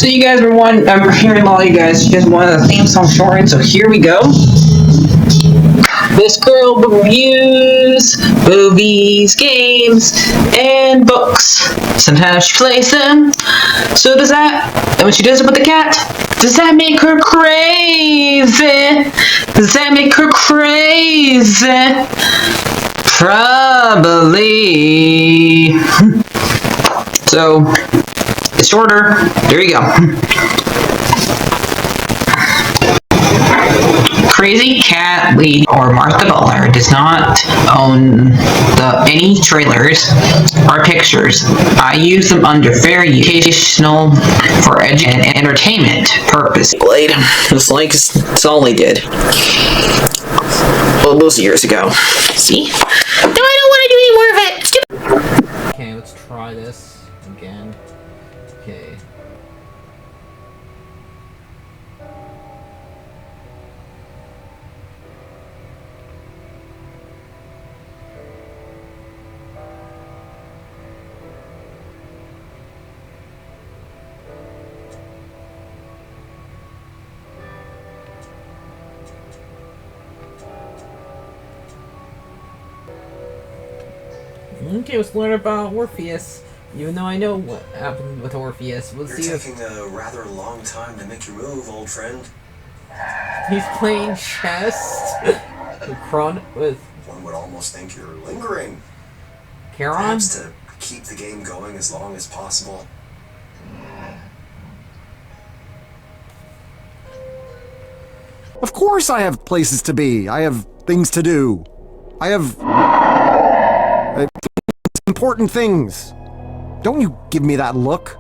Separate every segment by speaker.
Speaker 1: So you guys were I'm hearing a lot of you guys wanted a theme song shortened, so here we go. This girl reviews movies, games, and books. Sometimes she plays them. So does that, and when she does it with the cat, does that make her crazy? Does that make her crazy? Probably. So, it's shorter. There you go. CrazyCatLady or Martha Butler does not own any trailers or pictures. I use them under fair educational for and entertainment purpose. Blade, it's like it's all they did. Well, those years ago. See? No, I don't want to do any more of it.
Speaker 2: Okay, let's try this again. Okay. Okay, let's learn about Orpheus. Even though I know what happened with Orpheus, we'll see.
Speaker 3: You're taking a rather long time to make your move, old friend.
Speaker 2: He's playing chess with
Speaker 3: One would almost think you're lingering.
Speaker 2: Charon?
Speaker 3: Perhaps to keep the game going as long as possible.
Speaker 4: Of course I have places to be. I have things to do. I have important things. Don't you give me that look.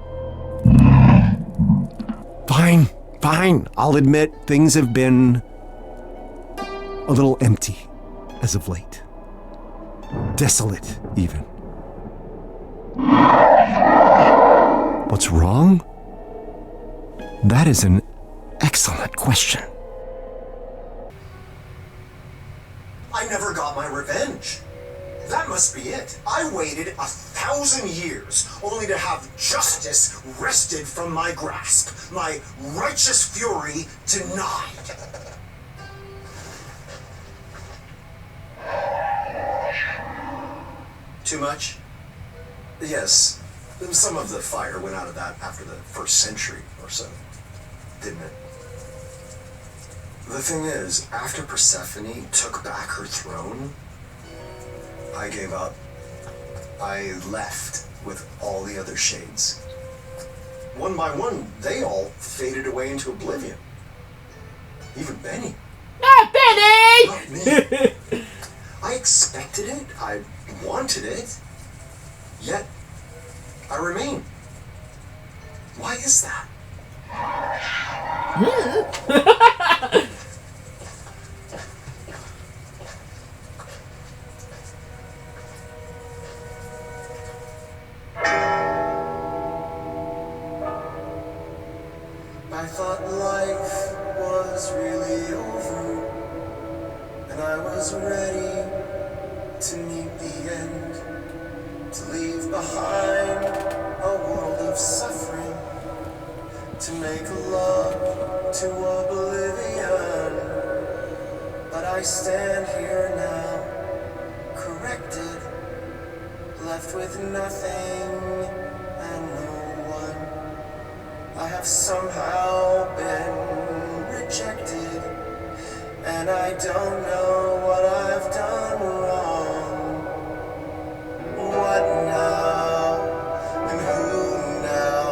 Speaker 4: Fine, fine. I'll admit things have been a little empty as of late. Desolate, even. What's wrong? That is an excellent question.
Speaker 3: I never got my revenge. That must be it. I waited 1,000 years only to have justice wrested from my grasp, my righteous fury denied. Too much? Yes. Some of the fire went out of that after the first century or so, didn't it? The thing is, after Persephone took back her throne, I gave up. I left with all the other shades. One by one, they all faded away into oblivion. Even Benny.
Speaker 2: Not Benny!
Speaker 3: Not me. I expected it. I wanted it. Yet, I remain. Why is that? I thought life was really over, and I was ready to meet the end, to leave behind a world of suffering, to make love to oblivion. But I stand here now, corrected, left with nothing and no one. I have somehow been rejected, and I don't know what I've done wrong. What now? And who now?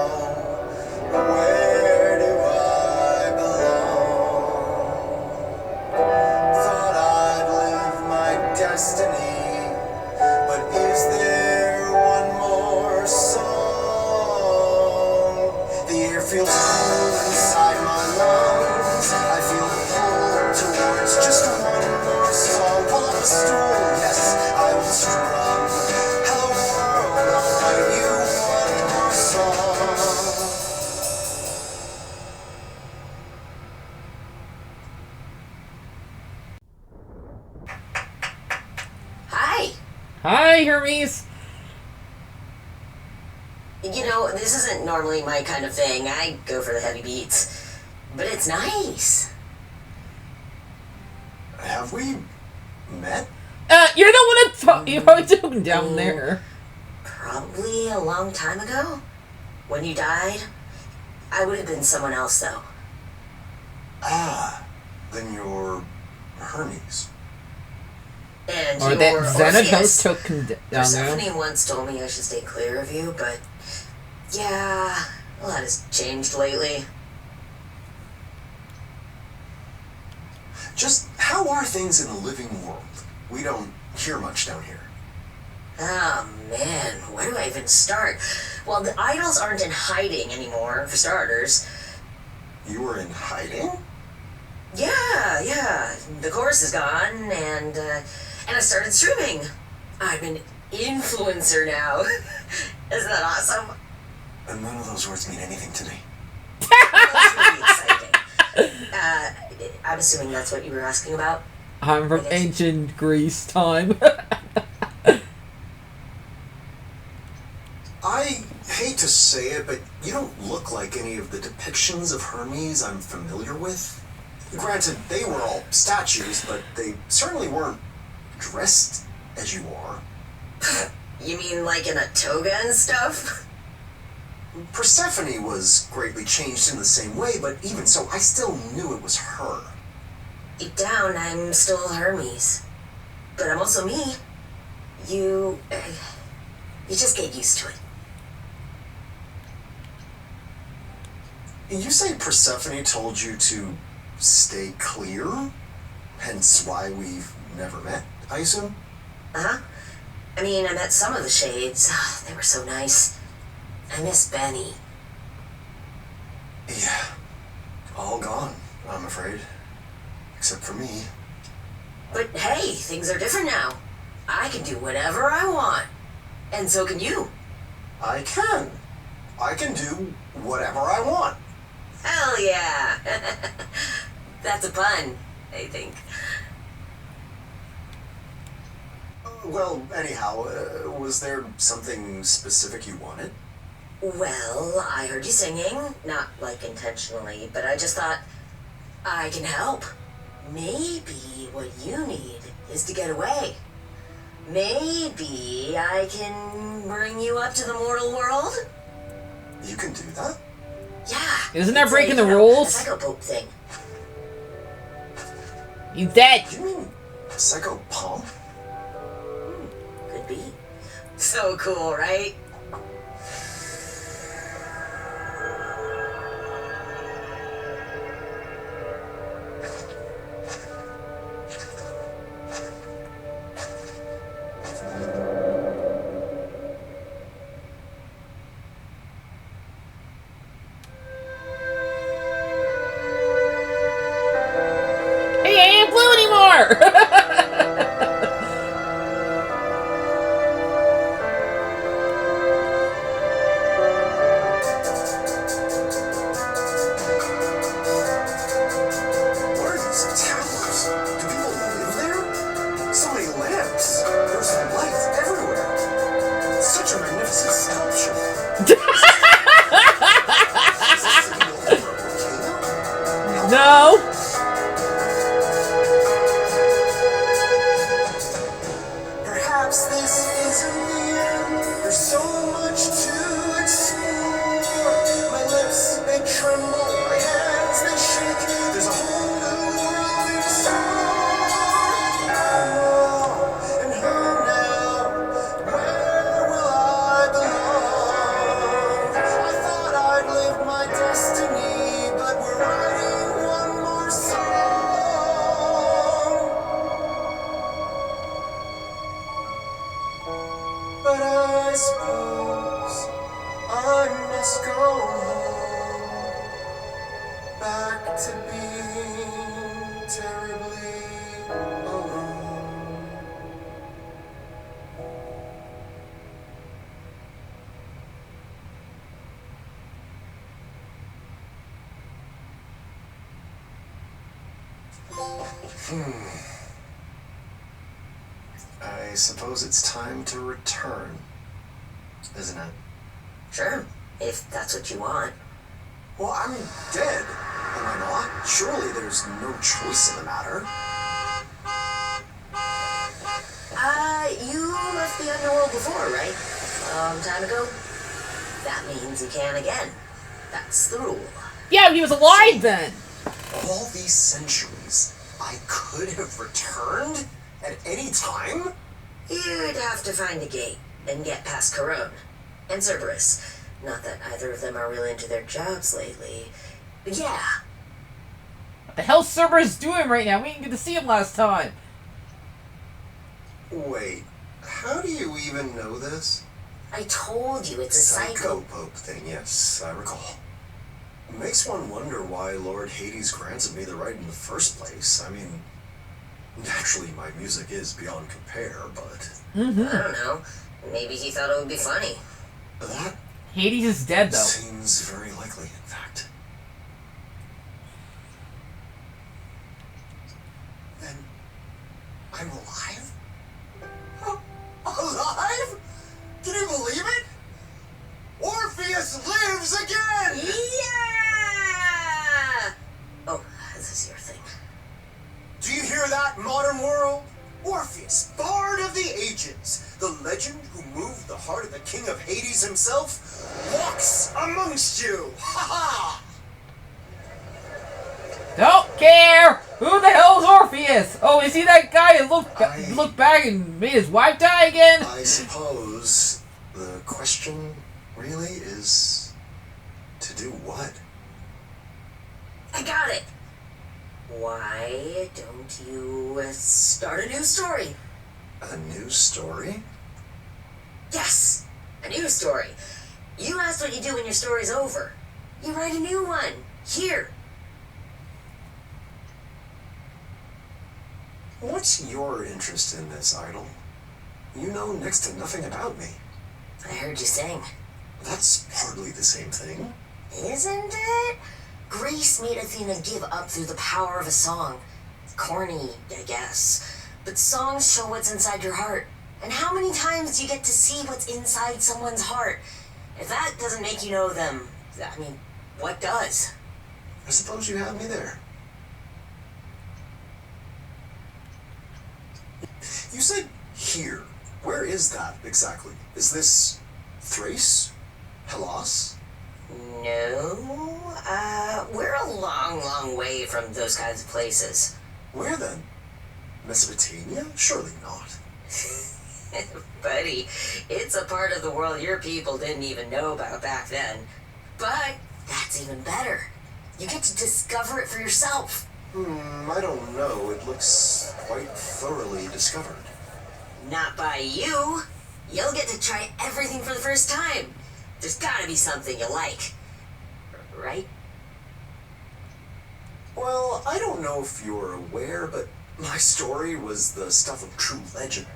Speaker 3: Where do I belong? Thought I'd live my destiny, but is there one more song? The air feels cool inside my lungs. I feel pulled towards just one more song. Pull up a stool, yes, I will strum. Hello world, I'll write you one more song.
Speaker 2: Hi, Hermes!
Speaker 5: You know, this isn't normally my kind of thing. I go for the heavy beats. But it's nice.
Speaker 3: Have we met?
Speaker 2: You're the one that you probably took him down there.
Speaker 5: Probably a long time ago. When you died. I would have been someone else, though.
Speaker 3: Ah, then you're Hermes.
Speaker 5: And
Speaker 2: Or
Speaker 5: you're
Speaker 2: that
Speaker 5: Orpheus.
Speaker 2: Xanatos took him down there.
Speaker 5: Persephone once told me I should stay clear of you, but... yeah, a lot has changed lately.
Speaker 3: Just how are things in the living world? We don't hear much down here.
Speaker 5: Oh, man, where do I even start? Well, the idols aren't in hiding anymore, for starters.
Speaker 3: You were in hiding?
Speaker 5: Yeah. The chorus is gone, and I started streaming. I'm an influencer now. Isn't that awesome?
Speaker 3: And none of those words mean anything to me.
Speaker 5: That's really exciting. I'm assuming that's what you were asking about?
Speaker 2: I'm from ancient Greece time.
Speaker 3: I hate to say it, but you don't look like any of the depictions of Hermes I'm familiar with. Granted, they were all statues, but they certainly weren't dressed as you are.
Speaker 5: You mean like in a toga and stuff?
Speaker 3: Persephone was greatly changed in the same way, but even so, I still knew it was her.
Speaker 5: Deep down, I'm still Hermes. But I'm also me. You just get used to it.
Speaker 3: You say Persephone told you to stay clear? Hence why we've never met, I assume?
Speaker 5: Uh-huh. I mean, I met some of the shades. They were so nice. I miss Benny.
Speaker 3: Yeah. All gone, I'm afraid. Except for me.
Speaker 5: But hey, things are different now. I can do whatever I want. And so can you.
Speaker 3: I can. I can do whatever I want.
Speaker 5: Hell yeah. That's a pun, I think.
Speaker 3: Well, anyhow, was there something specific you wanted?
Speaker 5: Well, I heard you singing. Not, like, intentionally, but I just thought, I can help. Maybe what you need is to get away. Maybe I can bring you up to the mortal world?
Speaker 3: You can do that?
Speaker 5: Yeah.
Speaker 2: Isn't that
Speaker 5: it's
Speaker 2: breaking the
Speaker 5: a
Speaker 2: rules?
Speaker 5: psychopope thing.
Speaker 2: You dead.
Speaker 3: You mean Psycho Pomp?
Speaker 5: Could be. So cool, right?
Speaker 2: Hey, I ain't blue anymore!
Speaker 3: What are these towers? Do people live there? So many lamps. There's lights everywhere. Such a magnificent sculpture. Is this sitting over a volcano?
Speaker 2: No!
Speaker 3: Perhaps this isn't the end. There's so much to explore. My lips, they tremble. My hands, they shake. There's a whole new world in store. Oh, and who now? Where will I belong? I thought I'd lived my destiny, but we're writing one more song. But I suppose I must go home, back to being terribly alone. I suppose it's time to return, isn't it?
Speaker 5: Sure, if that's what you want.
Speaker 3: Well, I'm dead, am I not? Surely there's no choice in the matter.
Speaker 5: You left the underworld before, right? A long time ago? That means you can again. That's the rule.
Speaker 2: Yeah, he was alive then!
Speaker 3: All these centuries, I could have returned at any time?
Speaker 5: You'd have to find a gate and get past Corone and Cerberus. Not that either of them are really into their jobs lately. But yeah.
Speaker 2: What the hell's Cerberus doing right now? We didn't get to see him last time.
Speaker 3: Wait, how do you even know this?
Speaker 5: I told you it's a cycle.
Speaker 3: Psychopope thing, yes, I recall. Makes one wonder why Lord Hades granted me the right in the first place. I mean, naturally my music is beyond compare, but...
Speaker 5: I don't know. Maybe he thought it would be funny.
Speaker 3: That
Speaker 2: Hades is dead, though.
Speaker 3: seems very likely, in fact. Then, I'm alive? Alive? Can you believe it? Orpheus lives again!
Speaker 5: Yeah! Oh, this is your thing.
Speaker 3: Do you hear that, modern world? Orpheus, bard of the ages, the legend who moved the heart of the king of Hades himself, walks amongst you! Ha ha!
Speaker 2: Don't care! Who the hell is Orpheus? Oh, is he that guy who looked back and made his wife die again?
Speaker 3: I suppose the question really is to do what?
Speaker 5: I got it. Why don't you start a new story?
Speaker 3: A new story?
Speaker 5: Yes, a new story. You asked what you do when your story's over. You write a new one. Here.
Speaker 3: What's your interest in this, Idol? You know next to nothing about me.
Speaker 5: I heard you sing.
Speaker 3: That's hardly the same thing.
Speaker 5: Isn't it? Grace made Athena give up through the power of a song. Corny, I guess. But songs show what's inside your heart. And how many times do you get to see what's inside someone's heart? If that doesn't make you know them, I mean, what does?
Speaker 3: I suppose you have me there. You said here. Where is that exactly? Is this Thrace? Hellas?
Speaker 5: No, we're a long, long way from those kinds of places.
Speaker 3: Where then? Mesopotamia? Surely not.
Speaker 5: Buddy, it's a part of the world your people didn't even know about back then. But that's even better. You get to discover it for yourself.
Speaker 3: I don't know. It looks quite thoroughly discovered.
Speaker 5: Not by you. You'll get to try everything for the first time. There's gotta be something you like. Right?
Speaker 3: Well, I don't know if you're aware, but my story was the stuff of true legend.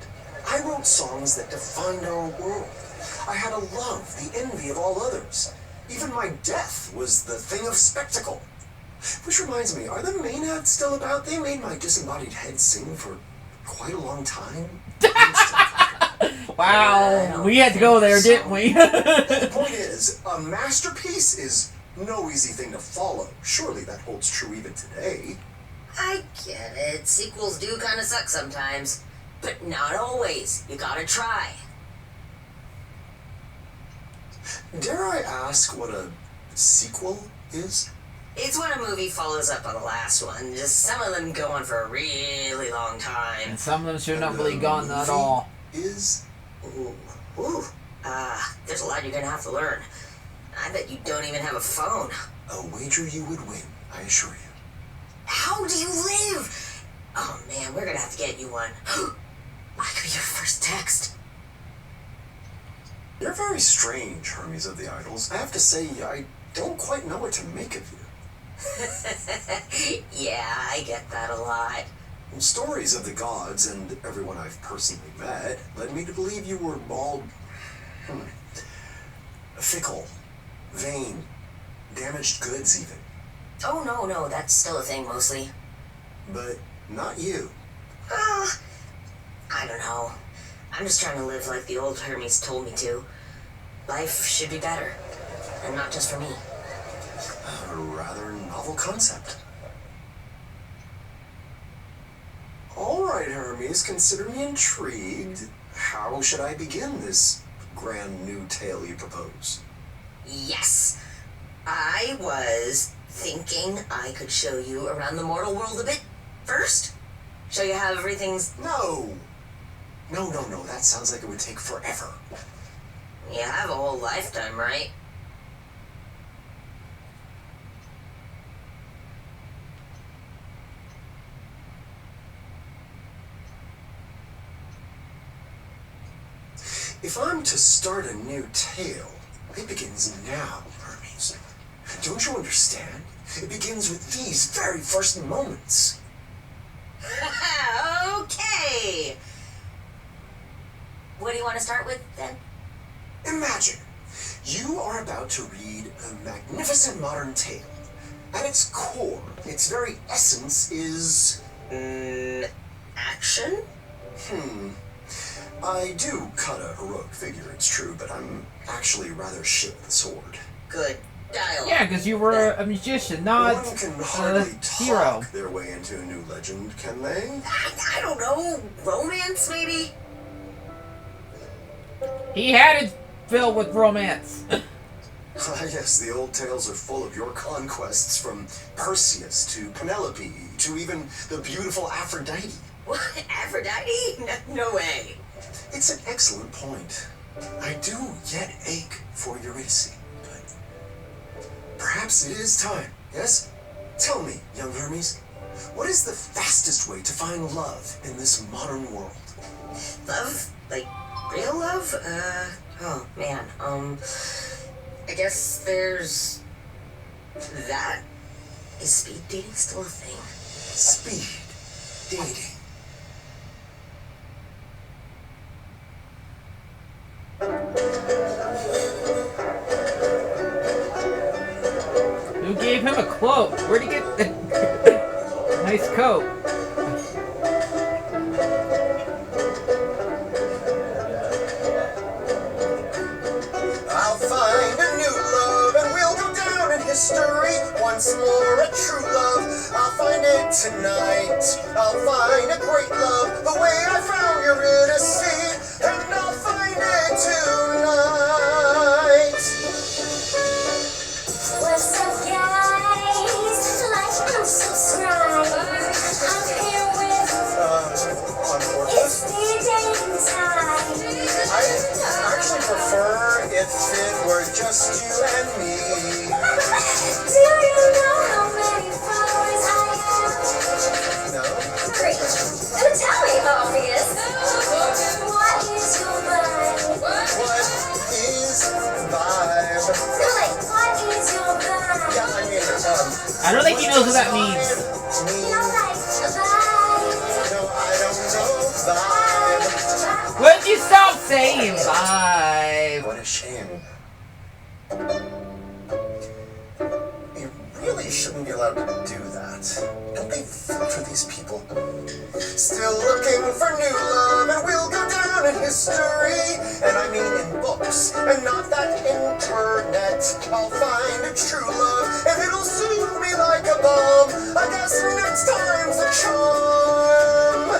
Speaker 3: I wrote songs that defined our world. I had a love, the envy of all others. Even my death was the thing of spectacle. Which reminds me, are the Maenads still about? They made my disembodied head sing for quite a long time.
Speaker 2: Wow, we had to go there, didn't we?
Speaker 3: The point is, a masterpiece is no easy thing to follow. Surely that holds true even today.
Speaker 5: I get it. Sequels do kind of suck sometimes. But not always. You gotta try.
Speaker 3: Dare I ask what a sequel is?
Speaker 5: It's when a movie follows up on the last one. Just some of them go on for a really long time.
Speaker 2: And some of them should not
Speaker 3: And
Speaker 2: really
Speaker 3: a
Speaker 2: gone at
Speaker 3: movie
Speaker 2: all.
Speaker 3: Is?
Speaker 5: Ooh. There's a lot you're gonna have to learn. I bet you don't even have a phone.
Speaker 3: A wager you would win, I assure you.
Speaker 5: How do you live? Oh man, we're gonna have to get you one. I could be your first text.
Speaker 3: You're very strange, Hermes of the Idols. I have to say, I don't quite know what to make of you.
Speaker 5: Yeah, I get that a lot.
Speaker 3: Stories of the gods and everyone I've personally met led me to believe you were all fickle, vain, damaged goods even.
Speaker 5: Oh no, that's still a thing mostly.
Speaker 3: But not you.
Speaker 5: I don't know. I'm just trying to live like the old Hermes told me to. Life should be better. And not just for me.
Speaker 3: A rather novel concept. Alright, Hermes, consider me intrigued. How should I begin this grand new tale you propose?
Speaker 5: Yes. I was thinking I could show you around the mortal world a bit first. Show you how everything's...
Speaker 3: No! No, that sounds like it would take forever.
Speaker 5: You have a whole lifetime, right?
Speaker 3: If I'm to start a new tale, it begins now, Hermes. Don't you understand? It begins with these very first moments.
Speaker 5: Okay. What do you want to start with, then?
Speaker 3: Imagine, you are about to read a magnificent modern tale. At its core, its very essence is...
Speaker 5: Action?
Speaker 3: I do cut a heroic figure, it's true, but I'm actually rather shit with a sword.
Speaker 5: Good dialogue.
Speaker 2: Yeah, because you were a magician, not
Speaker 3: One can
Speaker 2: a
Speaker 3: hardly
Speaker 2: hero.
Speaker 3: talk their way into a new legend, can they?
Speaker 5: I don't know. Romance, maybe?
Speaker 2: He had it filled with romance.
Speaker 3: Yes, the old tales are full of your conquests, from Perseus to Penelope to even the beautiful Aphrodite.
Speaker 5: What? Aphrodite? No way.
Speaker 3: It's an excellent point. I do yet ache for Eurydice, but perhaps it is time, yes? Tell me, young Hermes, what is the fastest way to find love in this modern world?
Speaker 5: Love? Like, real love? Oh, man. I guess there's... that? Is speed dating still a thing?
Speaker 3: Speed dating.
Speaker 2: Who gave him a cloak? Where'd he get the nice coat?
Speaker 3: I'll find a new love and we'll go down in history. Once more a true love, I'll find it tonight. I'll find a great love the way I found Eurydice, and I'll find it tonight.
Speaker 6: What's up, guys? Like and subscribe. I'm here with It's the dating time.
Speaker 3: I actually prefer if it were just you and me.
Speaker 6: Do you know how many followers I have?
Speaker 3: No?
Speaker 6: 3. Tell me, Orpheus. What is your vibe?
Speaker 3: What is vibe?
Speaker 6: No, like, what is your vibe?
Speaker 3: Yeah, I mean,
Speaker 2: I don't think he knows what that means.
Speaker 6: No, like, vibe.
Speaker 3: No, I don't know vibe.
Speaker 2: Would you stop saying vibe?
Speaker 3: What a shame. You really shouldn't be allowed to do that. Don't they filter these people? Still looking for new love, and we'll go down in history. And I mean in books, and not that internet. I'll find a true love, and it'll soothe me like a balm. I guess next time's the charm.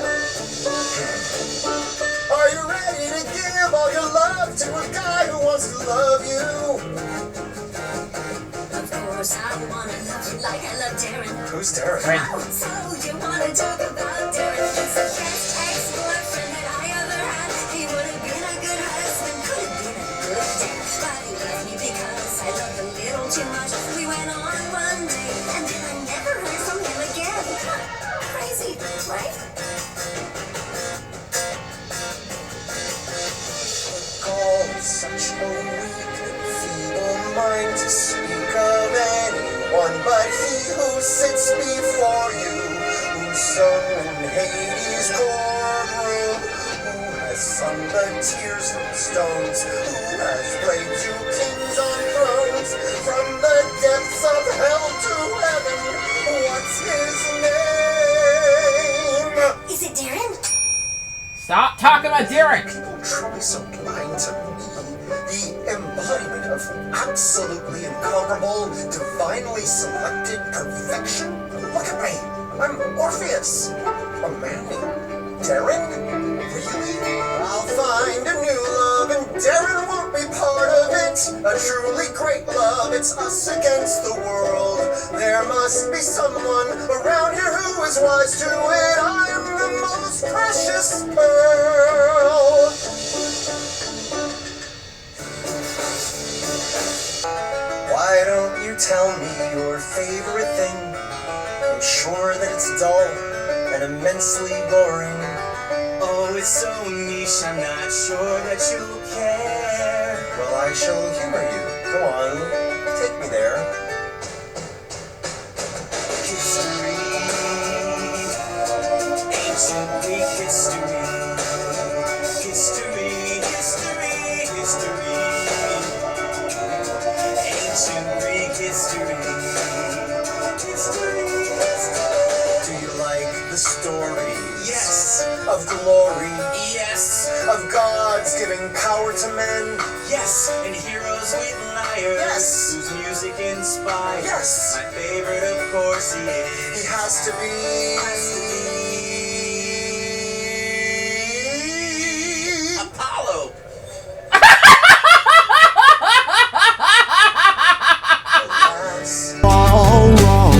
Speaker 3: Are you ready to give all your love to a guy who wants to love you?
Speaker 6: Of course, I wanna love you like I love Darren.
Speaker 3: Who's Derek?
Speaker 6: So you wanna talk about Darren? He's the best ex-boyfriend that I ever had. He would have been a good husband, could have been a good dad. But he left me because I loved a little too much. We went on one day, and then I never heard from him again. Crazy, right?
Speaker 3: Call such a weak and feeble mind to speak of anyone but he who sits before you, who sung in Hades' courtroom, who has sung the tears from stones, who has played you kings on thrones, from the depths of hell to heaven. What's his name?
Speaker 6: Is it Darren?
Speaker 2: Stop talking about Derek.
Speaker 3: People truly so blind to me, the embodiment of absolutely incomparable, divinely selected perfection? Look at me. I'm Orpheus. A man named Darren? Really? I'll find a new love and Darren won't be part of it. A truly great love, it's us against the world. There must be someone around here who is wise to it. I am the most precious pearl. Why don't you tell me your favorite thing? I'm sure that it's dull and immensely boring. Oh, it's so niche, I'm not sure that you'll care. Well, I shall humor you. Go on, take me there. History, ancient Greek history. History, history, history. Ancient Greek history. History, history. Do you like the story? Yes. Of glory. Yes. Of gods giving power to men. Yes. And heroes with lyres. Yes. Whose music inspires. Yes. My favorite, of course, he is. He has to be. Apollo.
Speaker 4: All wrong,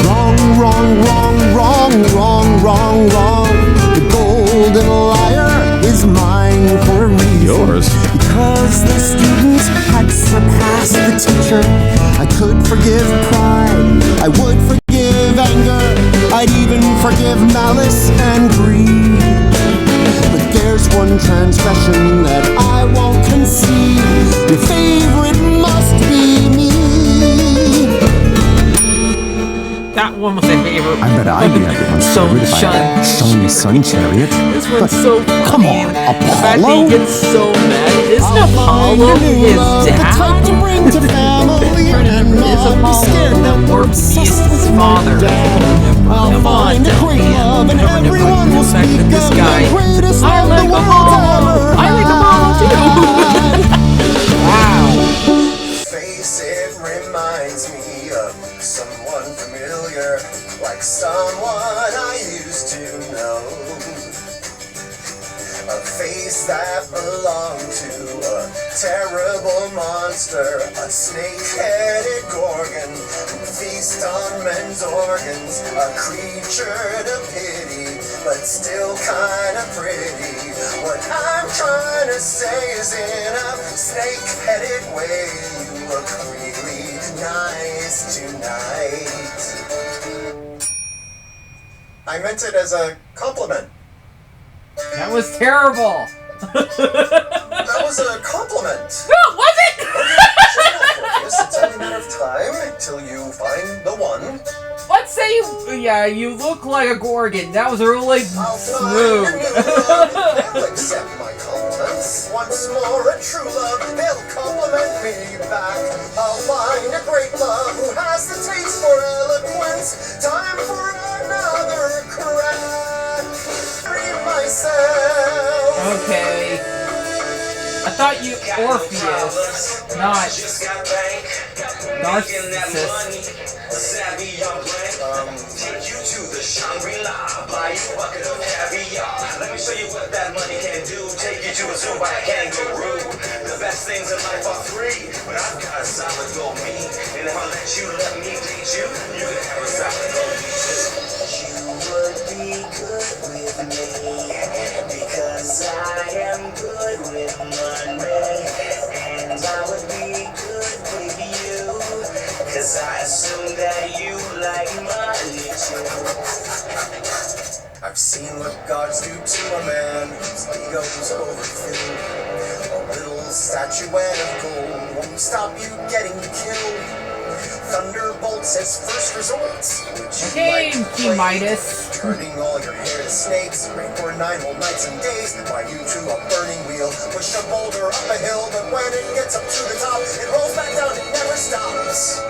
Speaker 4: wrong, wrong, wrong, wrong, wrong, wrong, wrong. The golden lyre is mine for a reason.
Speaker 7: Yours?
Speaker 4: Because the students had surpassed the teacher. I could forgive pride, I would forgive anger, I'd even forgive malice and greed. But there's one transgression that I won't concede. Your favorite must be me.
Speaker 2: That one was my favorite.
Speaker 4: I bet I'd be everyone's
Speaker 2: So
Speaker 4: favorite if I had a sun chariot.
Speaker 2: This one's
Speaker 4: But
Speaker 2: so funny.
Speaker 4: come on,
Speaker 2: The fact that
Speaker 4: Apollo?
Speaker 2: he gets so mad. Isn't
Speaker 4: I'll
Speaker 2: Apollo
Speaker 4: find a new
Speaker 2: his
Speaker 4: love, the type to
Speaker 2: dad?
Speaker 4: bring to family and
Speaker 2: Is
Speaker 4: not be
Speaker 2: Apollo
Speaker 4: scared
Speaker 2: the
Speaker 4: that we're obsessed
Speaker 2: Orpheus'
Speaker 4: with my
Speaker 2: father?
Speaker 4: dad. I'll
Speaker 2: Come on,
Speaker 4: find a great
Speaker 2: Delphine.
Speaker 4: love and
Speaker 2: Never
Speaker 4: everyone will
Speaker 2: the fact
Speaker 4: speak
Speaker 2: that this
Speaker 4: of
Speaker 2: guy.
Speaker 4: the greatest
Speaker 2: I
Speaker 4: love
Speaker 2: like
Speaker 4: the world's
Speaker 2: Apollo.
Speaker 4: ever
Speaker 2: I like Apollo too. Wow.
Speaker 3: Face, it reminds me of someone familiar, like someone I used to know. A face that belonged to a terrible monster, a snake-headed gorgon who feast on men's organs, a creature to pity, but still kinda pretty. What I'm trying to say is in a snake-headed way, you look really nice tonight. I meant it as a compliment.
Speaker 2: That was terrible.
Speaker 3: That was a compliment.
Speaker 2: No, was it?
Speaker 3: It's only a matter of time till you find the one.
Speaker 2: Let's say you look like a gorgon. That was really
Speaker 3: I'll find
Speaker 2: smooth.
Speaker 3: a new love. They'll accept my compliments. Once more, a true love. They'll compliment me back. I'll find a great love who has the taste for eloquence. Time for another crack. Free myself.
Speaker 2: Okay. I thought you Orpheus, not narcissist.
Speaker 3: Take you to the Shangri-La, buy you a bucket of caviar. Let me show you what that money can do. Take you to a zoo by a kangaroo. The best things in life are free, but I've got a solid gold meat. And if I let me date you, you can have a solid gold meat too. You would be good with me, because I am good with money. And I would be good with you, cause I assume that you like money too. I've seen what gods do to a man whose ego's overfilled. A little statuette of gold won't stop you getting killed. Thunderbolts as first resorts. Would you
Speaker 2: Okay,
Speaker 3: like to
Speaker 2: King
Speaker 3: play?
Speaker 2: Midas.
Speaker 3: Turning all your hair to snakes, rain for 9 whole nights and days. Ride you to a burning wheel, push a boulder up a hill, but when it gets up to the top, it rolls back down, it never stops.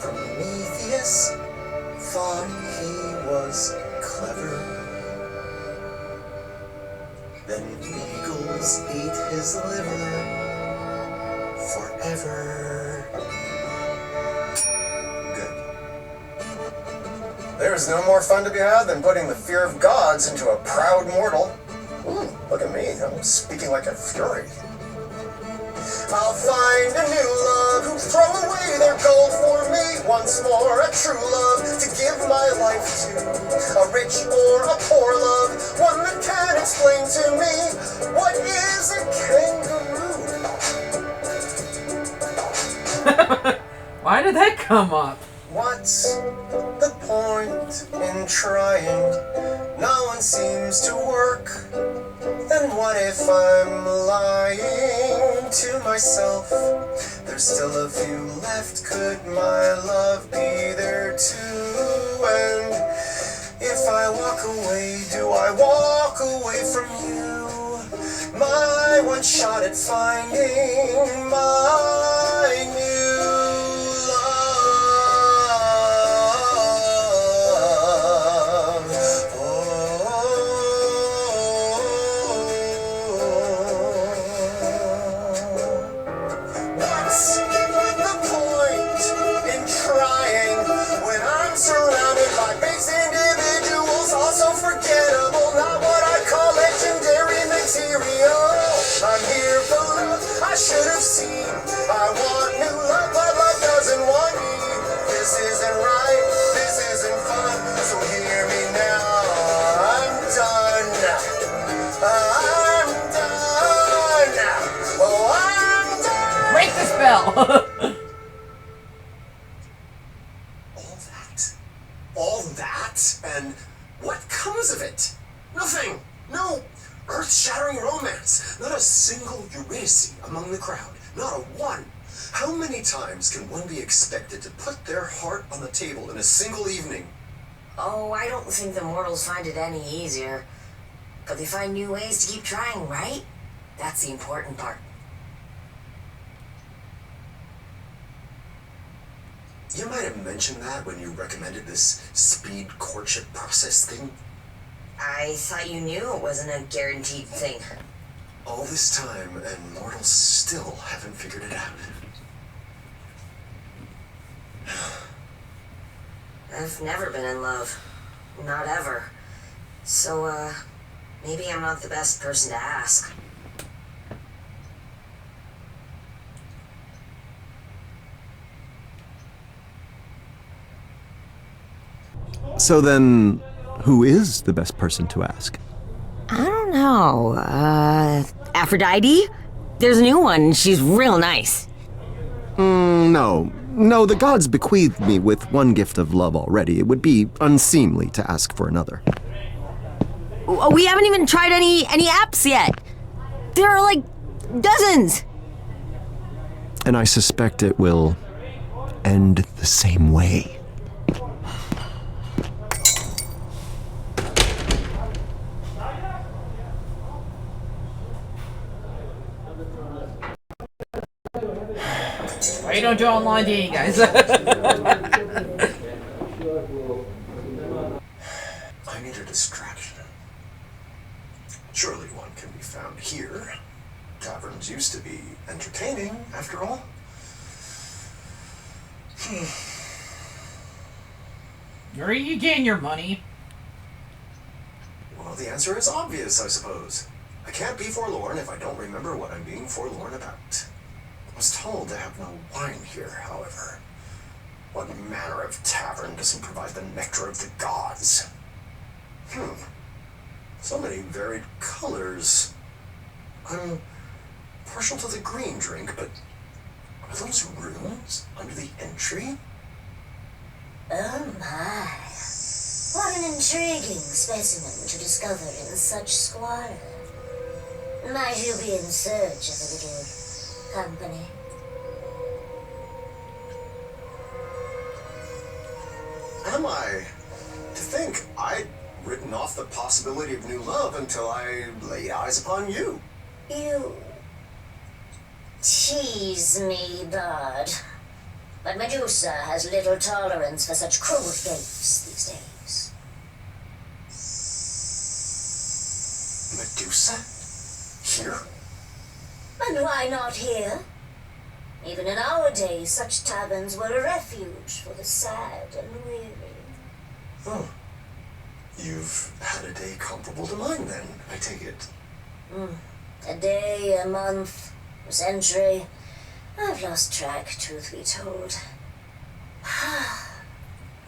Speaker 3: Prometheus thought he was clever. Then eagles ate his liver. forever. Good. There is no more fun to be had than putting the fear of gods into a proud mortal. Ooh, look at me, I'm speaking like a fury. I'll find a new love who'll throw away their gold for me. Once more, a true love to give my life to. A rich or a poor love, one that can explain to me what is a kangaroo.
Speaker 2: Why did that come up?
Speaker 3: What's the point in trying? No one seems to work. Then what if I'm lying to myself? There's still a few left. Could my love be there too? And if I walk away, do I walk away from you? My one shot at finding my new love. What's the point in trying when I'm surrounded by base individuals, also forgettable, not what I call legendary material. I'm here for love, I should have seen. I want new love, but love doesn't want me. This isn't right, this isn't fun, so hear me now. I'm done. I'm done. Oh, I'm done.
Speaker 2: Break the spell!
Speaker 3: All that, and what comes of it? Nothing. No earth-shattering romance. Not a single Eurydice among the crowd. Not a one. How many times can one be expected to put their heart on the table in a single evening?
Speaker 5: Oh, I don't think the mortals find it any easier. But they find new ways to keep trying, right? That's the important part.
Speaker 3: You might have mentioned that when you recommended this speed courtship process thing.
Speaker 5: I thought you knew it wasn't a guaranteed thing.
Speaker 3: All this time, and mortals still haven't figured it out.
Speaker 5: I've never been in love. Not ever. So, maybe I'm not the best person to ask.
Speaker 4: So then, who is the best person to ask?
Speaker 5: I don't know. Aphrodite? There's a new one. She's real nice.
Speaker 4: No, the gods bequeathed me with one gift of love already. It would be unseemly to ask for another.
Speaker 5: We haven't even tried any apps yet. There are like dozens.
Speaker 4: And I suspect it will end the same way.
Speaker 2: Why you don't do online dating, guys?
Speaker 3: I need a distraction. Surely one can be found here. Taverns used to be entertaining, after all.
Speaker 2: Where are you getting your money?
Speaker 3: Well, the answer is obvious, I suppose. I can't be forlorn if I don't remember what I'm being forlorn about. I was told to have no wine here, however. What manner of tavern doesn't provide the nectar of the gods? So many varied colors. I'm partial to the green drink, but are those runes under the entry?
Speaker 6: Oh my. What an intriguing specimen to discover in such squalor. Might you be in search of a little company?
Speaker 3: Am I? To think I'd written off the possibility of new love until I laid eyes upon you.
Speaker 6: You tease me, bud. But Medusa has little tolerance for such cruel gifts these days.
Speaker 3: Medusa? Here?
Speaker 6: And why not here?
Speaker 5: Even in our day, such taverns were a refuge for the sad and weary.
Speaker 3: Oh. You've had a day comparable to mine then, I take it.
Speaker 5: A day, a month, a century. I've lost track, truth be told.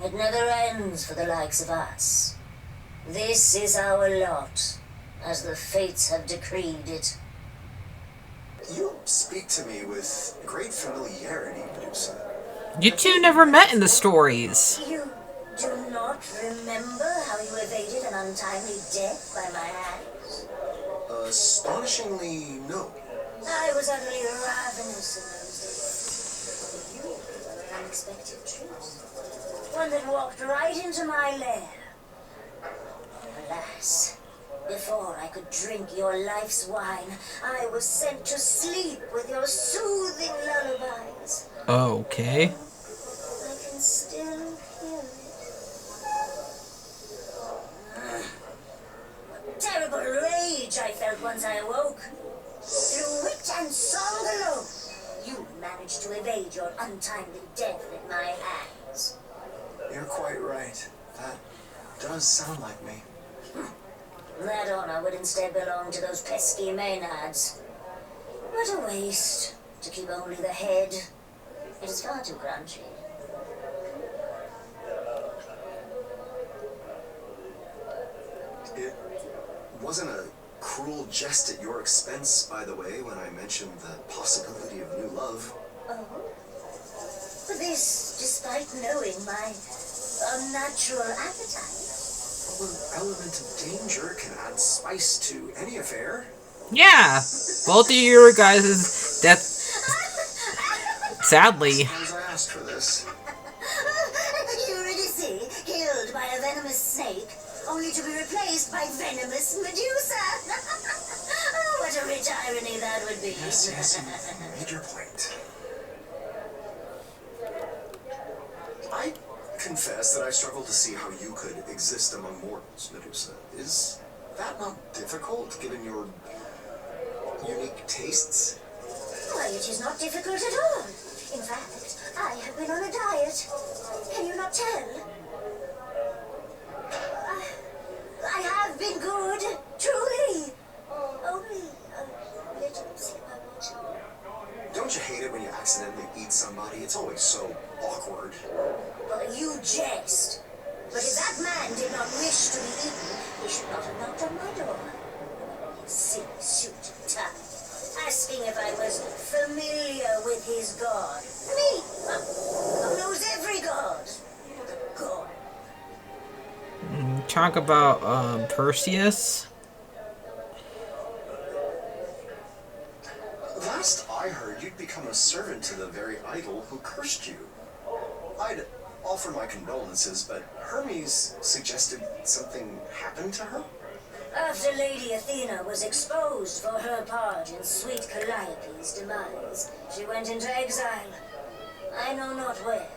Speaker 5: It never ends for the likes of us. This is our lot, as the fates have decreed it.
Speaker 3: You speak to me with great familiarity, Medusa.
Speaker 2: You two never met in the stories.
Speaker 5: You do not remember how you evaded an untimely death by my hands?
Speaker 3: Astonishingly, no.
Speaker 5: I was utterly ravenous in those days. You were an unexpected treat. One that walked right into my lair. Alas, before I could drink your life's wine, I was sent to sleep with your soothing lullabies.
Speaker 2: Okay.
Speaker 5: I can still hear it. What terrible rage I felt once I awoke. Through wit and song alone, you managed to evade your untimely death at my hands.
Speaker 3: You're quite right. That does sound like me.
Speaker 5: That honor would instead belong to those pesky Maynards. What a waste to keep only the head. It is far too crunchy.
Speaker 3: It wasn't a cruel jest at your expense, by the way, when I mentioned the possibility of new love.
Speaker 5: Oh? But this, despite knowing my unnatural appetite.
Speaker 3: An element of danger can add spice to any affair.
Speaker 2: Yeah, both of your guys' death. Sadly.
Speaker 3: I suppose I asked for this.
Speaker 5: Eurydice, killed by a venomous snake, only to be replaced by venomous Medusa. Oh, what a rich irony that would be.
Speaker 3: Yes, you made your point. I confess that I struggle to see how you could exist among mortals, Medusa. Is that not difficult, given your unique tastes?
Speaker 5: Why, it is not difficult at all. In fact, I have been on a diet. Can you not tell? I have been good, truly. Only a little slip of
Speaker 3: Don't you hate it when you accidentally eat somebody? It's always so awkward.
Speaker 5: Well, you jest. But if that man did not wish to be eaten, he should not have knocked on my door. His silly suit and tie, asking if I was familiar with his god. Me, who knows every god. The god.
Speaker 2: Talk about Perseus.
Speaker 3: Last I heard, you'd become a servant to the very idol who cursed you. I'd offer my condolences, but Hermes suggested something happened to her?
Speaker 5: After Lady Athena was exposed for her part in sweet Calliope's demise, she went into exile. I know not where.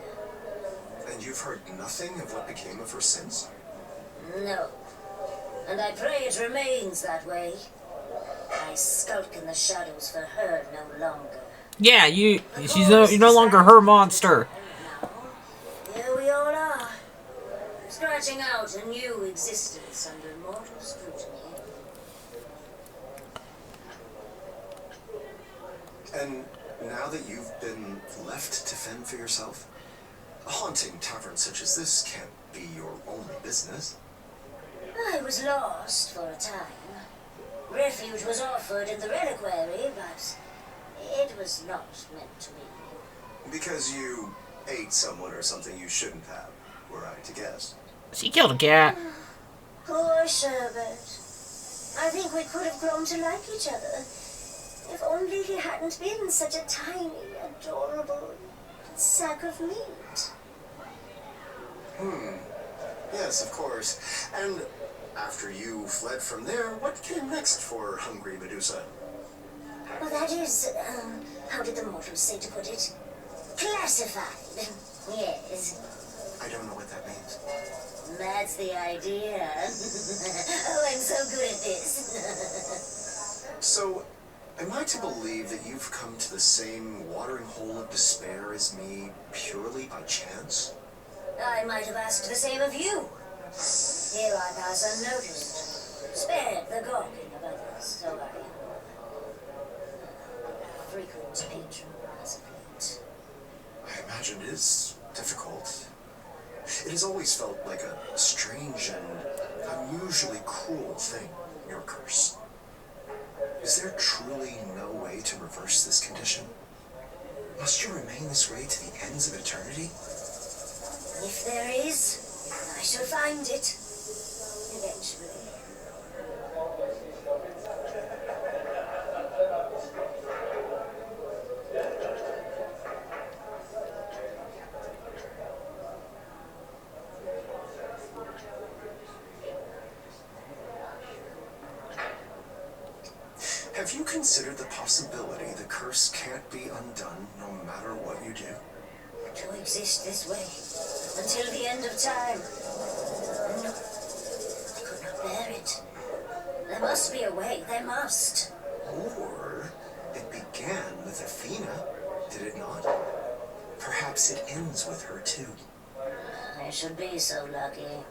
Speaker 3: And you've heard nothing of what became of her since?
Speaker 5: No. And I pray it remains that way. I skulk in the shadows for her no longer.
Speaker 2: Yeah, you're no longer her monster.
Speaker 5: Here we all are, scratching out a new existence under mortal scrutiny.
Speaker 3: And now that you've been left to fend for yourself, a haunting tavern such as this can't be your only business.
Speaker 5: I was lost for a time. Refuge was offered in the reliquary, but it was not meant to be.
Speaker 3: Because you ate someone or something you shouldn't have, were I to guess.
Speaker 2: She killed a cat.
Speaker 5: Poor Sherbet. I think we could have grown to like each other. If only he hadn't been such a tiny, adorable sack of meat.
Speaker 3: Yes, of course. And after you fled from there, what came next for hungry Medusa?
Speaker 5: Well, that is, how did the mortals say to put it? Classified. Yes.
Speaker 3: I don't know what that means.
Speaker 5: That's the idea. Oh, I'm so good at this.
Speaker 3: So, Am I to believe that you've come to the same watering hole of despair as me purely by chance?
Speaker 6: I might have asked the same of you. Here I pass unnoticed, spared the gawking of others, so I am a frequent patron as of late.
Speaker 3: I imagine it is difficult. It has always felt like a strange and unusually cruel thing, your curse. Is there truly no way to reverse this condition? Must you remain this way to the ends of eternity?
Speaker 6: If there is, I shall find it. Eventually.
Speaker 3: Have you considered the possibility the curse can't be undone no matter what you do?
Speaker 6: To exist this way, until the end of time. No, I could not bear it. There must be a way, there must.
Speaker 3: Or it began with Athena, did it not? Perhaps it ends with her too.
Speaker 6: I should be so lucky.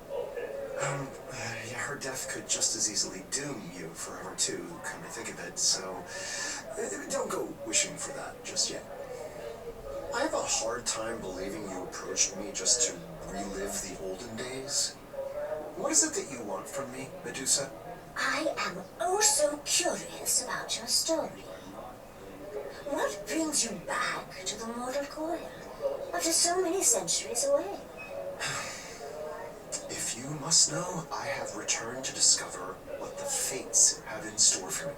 Speaker 3: Yeah, her death could just as easily doom you forever too, come to think of it, so don't go wishing for that just yet. I have a hard time believing you approached me just to relive the olden days. What is it that you want from me, Medusa?
Speaker 6: I am oh so curious about your story. What brings you back to the mortal coil after so many centuries away?
Speaker 3: If you must know, I have returned to discover what the fates have in store for me.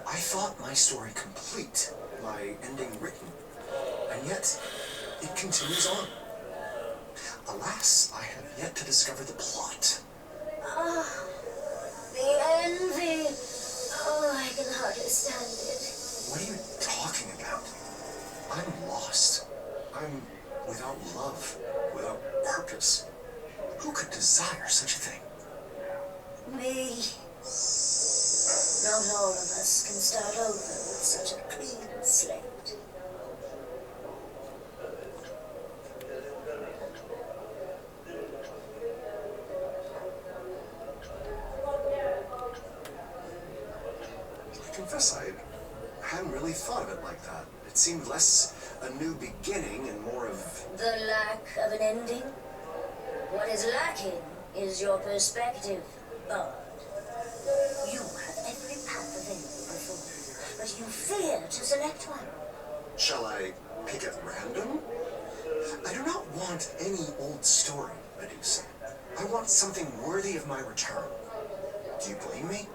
Speaker 3: I thought my story complete, my ending written, and yet it continues on. Alas, I have yet to discover the plot.
Speaker 6: Ah, the envy. Oh, I can hardly stand it.
Speaker 3: What are you talking about? I'm lost. I'm without love, without purpose. Who could desire such a thing?
Speaker 6: Me. Not all of us can start over with such a clean slate.
Speaker 3: I confess I hadn't really thought of it like that. It seemed less a new beginning and more of...
Speaker 6: The lack of an ending? What is lacking is your perspective, Bard. You have every path available before you, but you fear to select one.
Speaker 3: Shall I pick at random? I do not want any old story, Medusa. I want something worthy of my return. Do you blame me?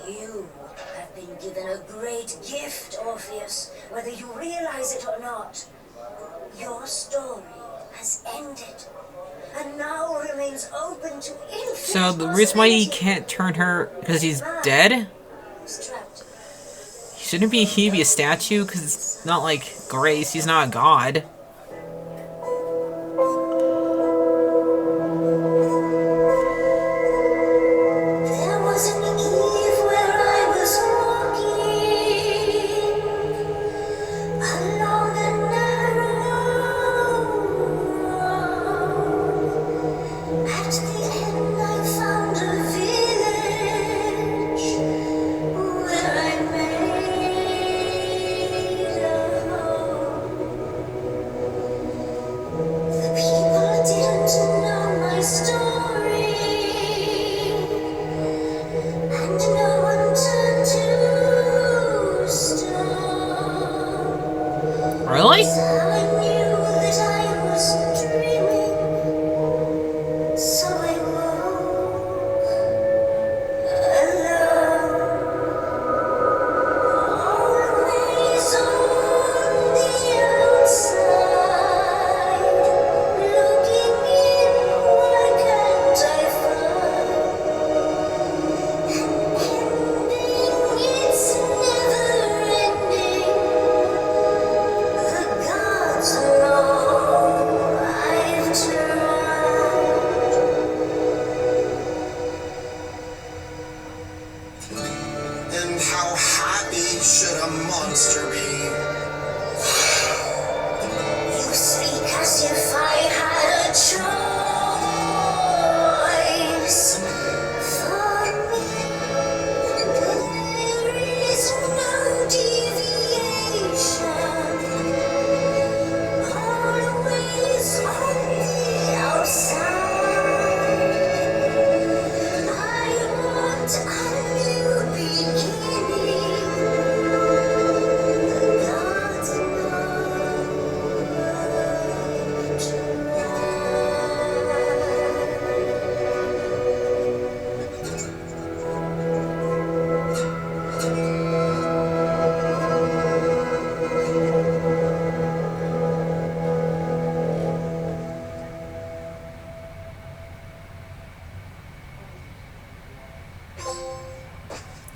Speaker 6: You have been given a great gift, Orpheus, whether you realize it or not. Your story has ended, and now remains open to infinite
Speaker 2: So the reason why he
Speaker 6: possibility.
Speaker 2: can't turn her because he's dead?
Speaker 6: Was trapped.
Speaker 2: Shouldn't he be a statue? Because it's not like Grace. He's not a god.
Speaker 6: There was an eve where I was walking along a narrow road. At the end I found a village where I made a home.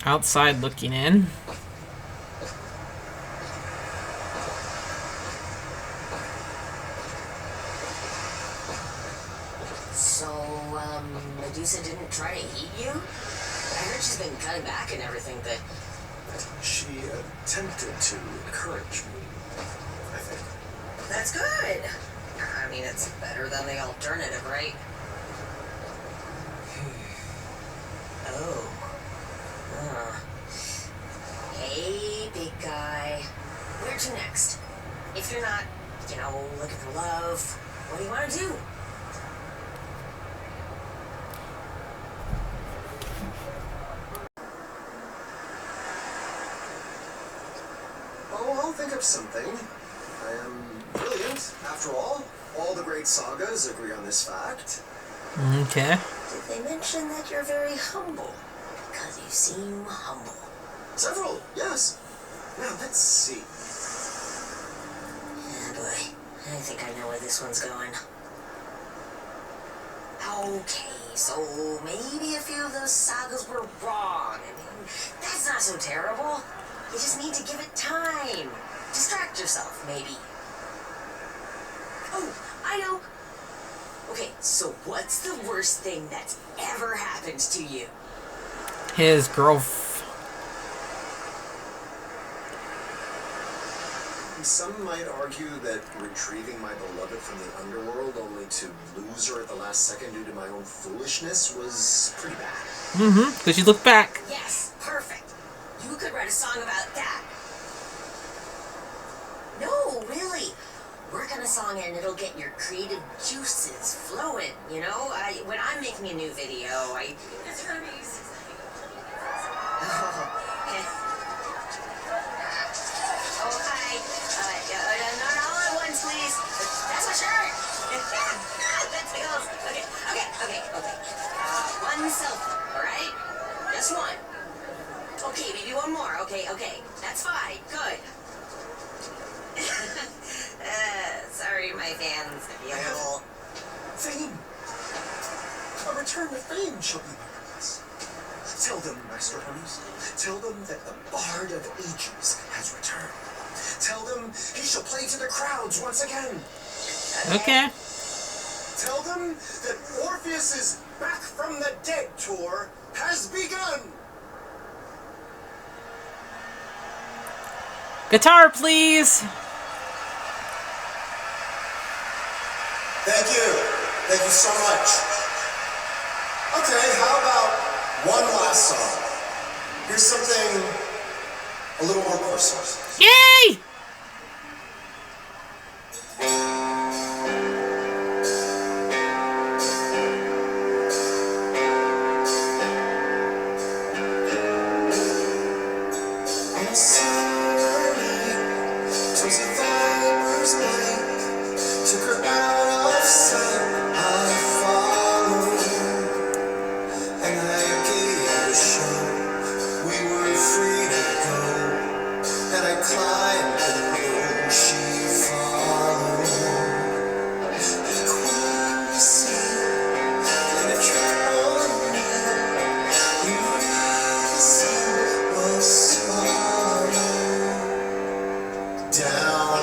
Speaker 2: Outside looking in.
Speaker 5: So, Medusa didn't try to eat you? I heard she's been cutting back and everything, but...
Speaker 3: She attempted to encourage me, I think.
Speaker 5: That's good. I mean, it's better than the alternative, right? Oh. Hey, big guy. Where to next? If you're not, looking for love, what do you want to do?
Speaker 3: Oh, I'll think of something. I am brilliant, after all. All the great sagas agree on this fact.
Speaker 2: Okay.
Speaker 5: Did they mention that you're very humble? Because you seem humble.
Speaker 3: Several, yes. Now, let's see.
Speaker 5: Yeah, boy. I think I know where this one's going. Okay, so maybe a few of those sagas were wrong. I mean, that's not so terrible. You just need to give it time. Distract yourself, maybe. Oh, I know. Okay, so what's the worst thing that's ever happened to you?
Speaker 2: His girlfriend.
Speaker 3: Some might argue that retrieving my beloved from the underworld only to lose her at the last second due to my own foolishness was pretty bad.
Speaker 2: Mm-hmm. Because you look back.
Speaker 5: Yes, perfect. You could write a song about that. No, really. Work on a song and it'll get your creative juices flowing, when I'm making a new video, It's gonna be... Oh, hi. Not all at once, please. That's my shirt. That tickles. Okay. One selfie, all right? Just one. Okay, maybe one more. Okay. That's fine. Good. Sorry, my fans. Be a little...
Speaker 3: Fame! A return to fame shall be my purpose. Tell them, Master Hermes. Tell them that the Bard of Ages has returned. Tell them he shall play to the crowds once again.
Speaker 2: Okay.
Speaker 3: Tell them that Orpheus' Back from the Dead tour has begun.
Speaker 2: Guitar, please.
Speaker 3: Thank you. Thank you so much. Okay, how about one last song? Here's something a little more personal.
Speaker 2: Yay!
Speaker 3: Took her out of sight, I followed, and I gave a show. We were free to go, and I climbed the road she followed. The queen was seen, and a trick on me. You really see was swallowed down.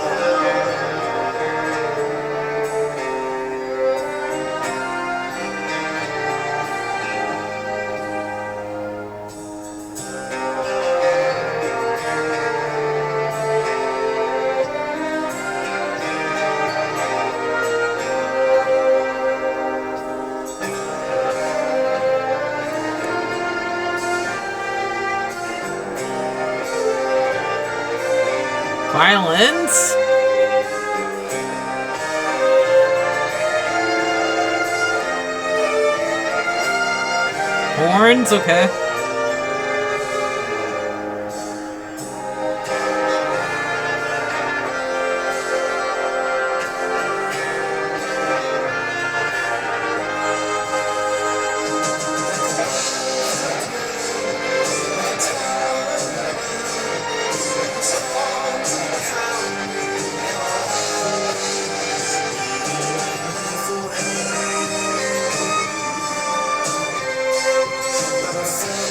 Speaker 2: Violence? Horns? Okay.
Speaker 3: Never felt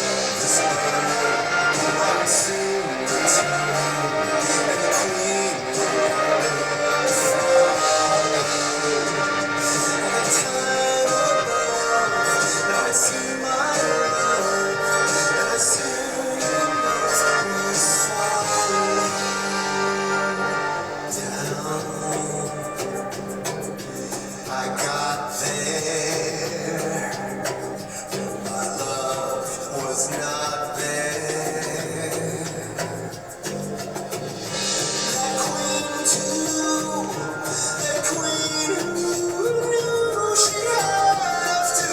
Speaker 3: I got there, my love was not there. That queen too, that queen who knew she'd have to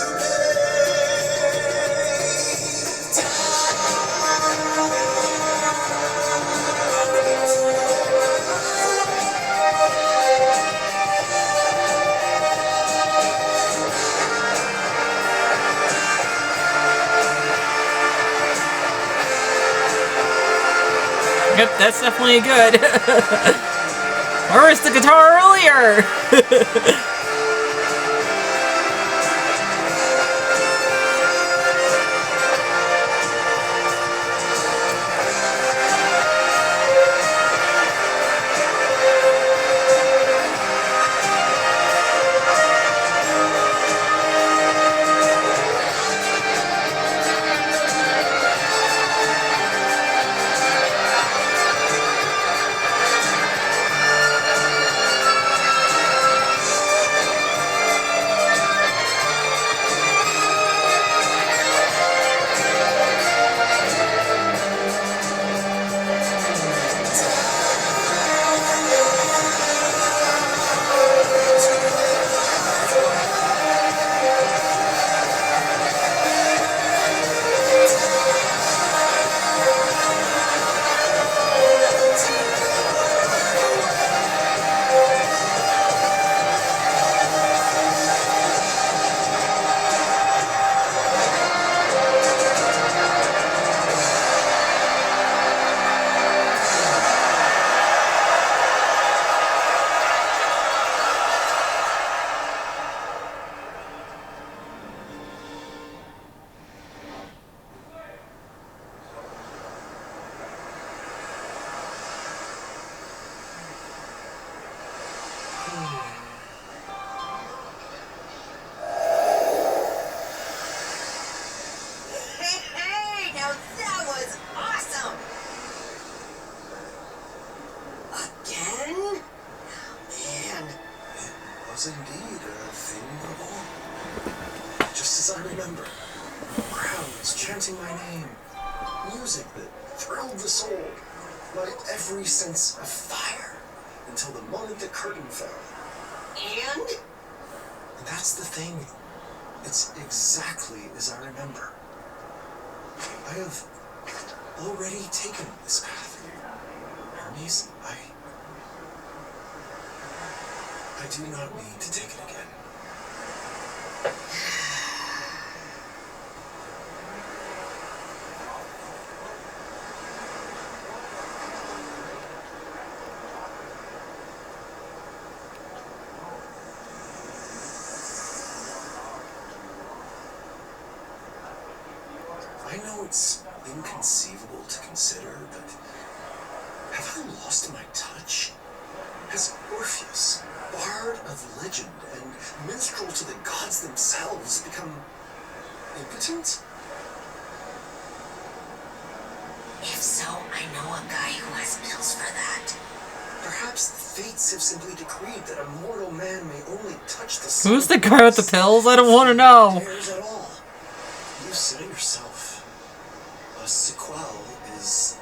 Speaker 2: Yep, that's definitely good. Where was the guitar earlier?
Speaker 5: Hey, now that was awesome! Again? Oh, man.
Speaker 3: It was indeed a thing of awe. Just as I remember. Crowds chanting my name. Music that thrilled the soul. My every sense of fire. Until the moment the curtain fell.
Speaker 5: And?
Speaker 3: And that's the thing. It's exactly as I remember. I have already taken this path. Hermes, I do not need to take it again. I know it's inconceivable to consider, but have I lost my touch? Has Orpheus, bard of legend and minstrel to the gods themselves, become impotent?
Speaker 5: If so, I know a guy who has pills for that.
Speaker 3: Perhaps the fates have simply decreed that a mortal man may only touch the
Speaker 2: Who's the guy with the pills? I don't want to know.
Speaker 3: dares at all. You say yourself. A sequel is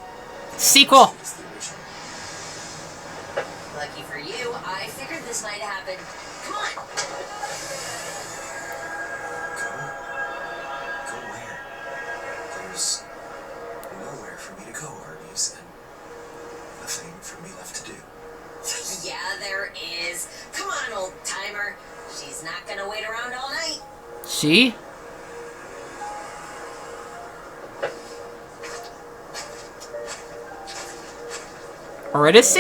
Speaker 2: Sequel.
Speaker 3: is the original.
Speaker 5: Lucky for you, I figured this might happen. Come on!
Speaker 3: Go where? There's nowhere for me to go, Hermes, and nothing for me left to do.
Speaker 5: Yeah, there is. Come on, old timer. She's not gonna wait around all night.
Speaker 2: She? Eurydice?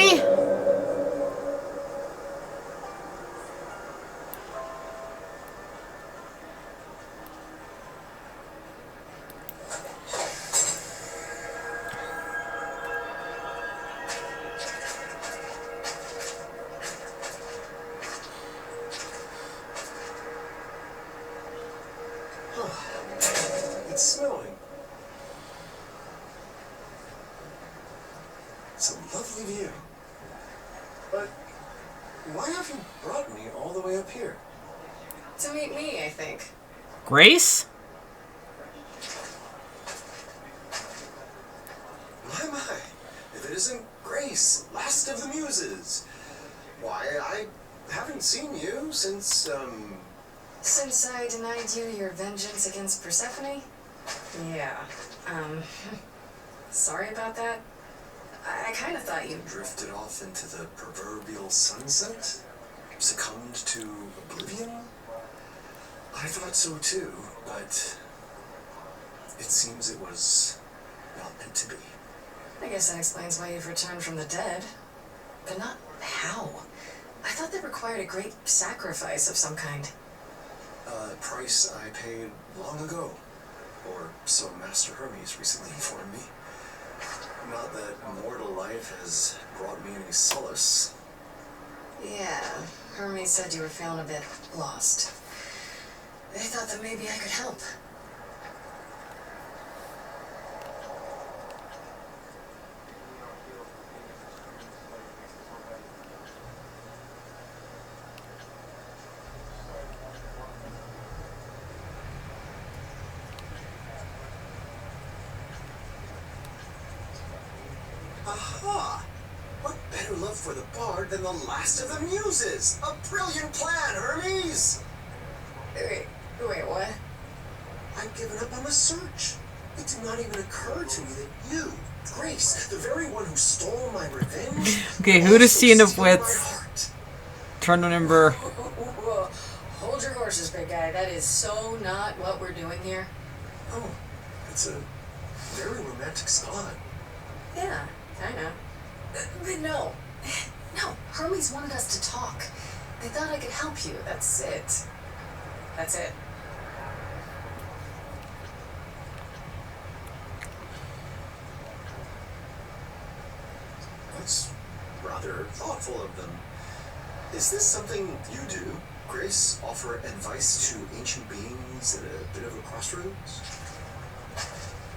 Speaker 3: It's snowing. It's a lovely view. But why have you brought me all the way up here?
Speaker 6: To meet me, I think.
Speaker 2: Grace?
Speaker 3: My. If it isn't Grace, last of the Muses. Why, I haven't seen you since,
Speaker 6: Since I denied you your vengeance against Persephone? Yeah, sorry about that. I kind of thought you...
Speaker 3: drifted off into the proverbial sunset? Succumbed to oblivion? I thought so too, but it seems it was not meant to be.
Speaker 6: I guess that explains why you've returned from the dead. But not how. I thought that required a great sacrifice of some kind.
Speaker 3: A price I paid long ago. Or so Master Hermes recently informed me. Not that mortal life has brought me any solace.
Speaker 6: Yeah, Hermes said you were feeling a bit lost. They thought that maybe I could help.
Speaker 3: Aha! What better love for the bard than the last of the Muses? A brilliant plan, Hermes!
Speaker 6: Wait, what?
Speaker 3: I've given up on the search. It did not even occur to me that you, Grace, the very one who stole my revenge...
Speaker 2: Okay, who to see enough
Speaker 3: stole my
Speaker 2: with?
Speaker 3: heart.
Speaker 2: Trying to remember.
Speaker 6: Whoa. Hold your horses, big guy. That is so not what we're doing here.
Speaker 3: Oh, it's a very romantic spot.
Speaker 6: Yeah, I know. But no. No, Hermes wanted us to talk. They thought I could help you. That's it. That's it.
Speaker 3: That's rather thoughtful of them. Is this something you do, Grace? Offer advice to ancient beings at a bit of a crossroads?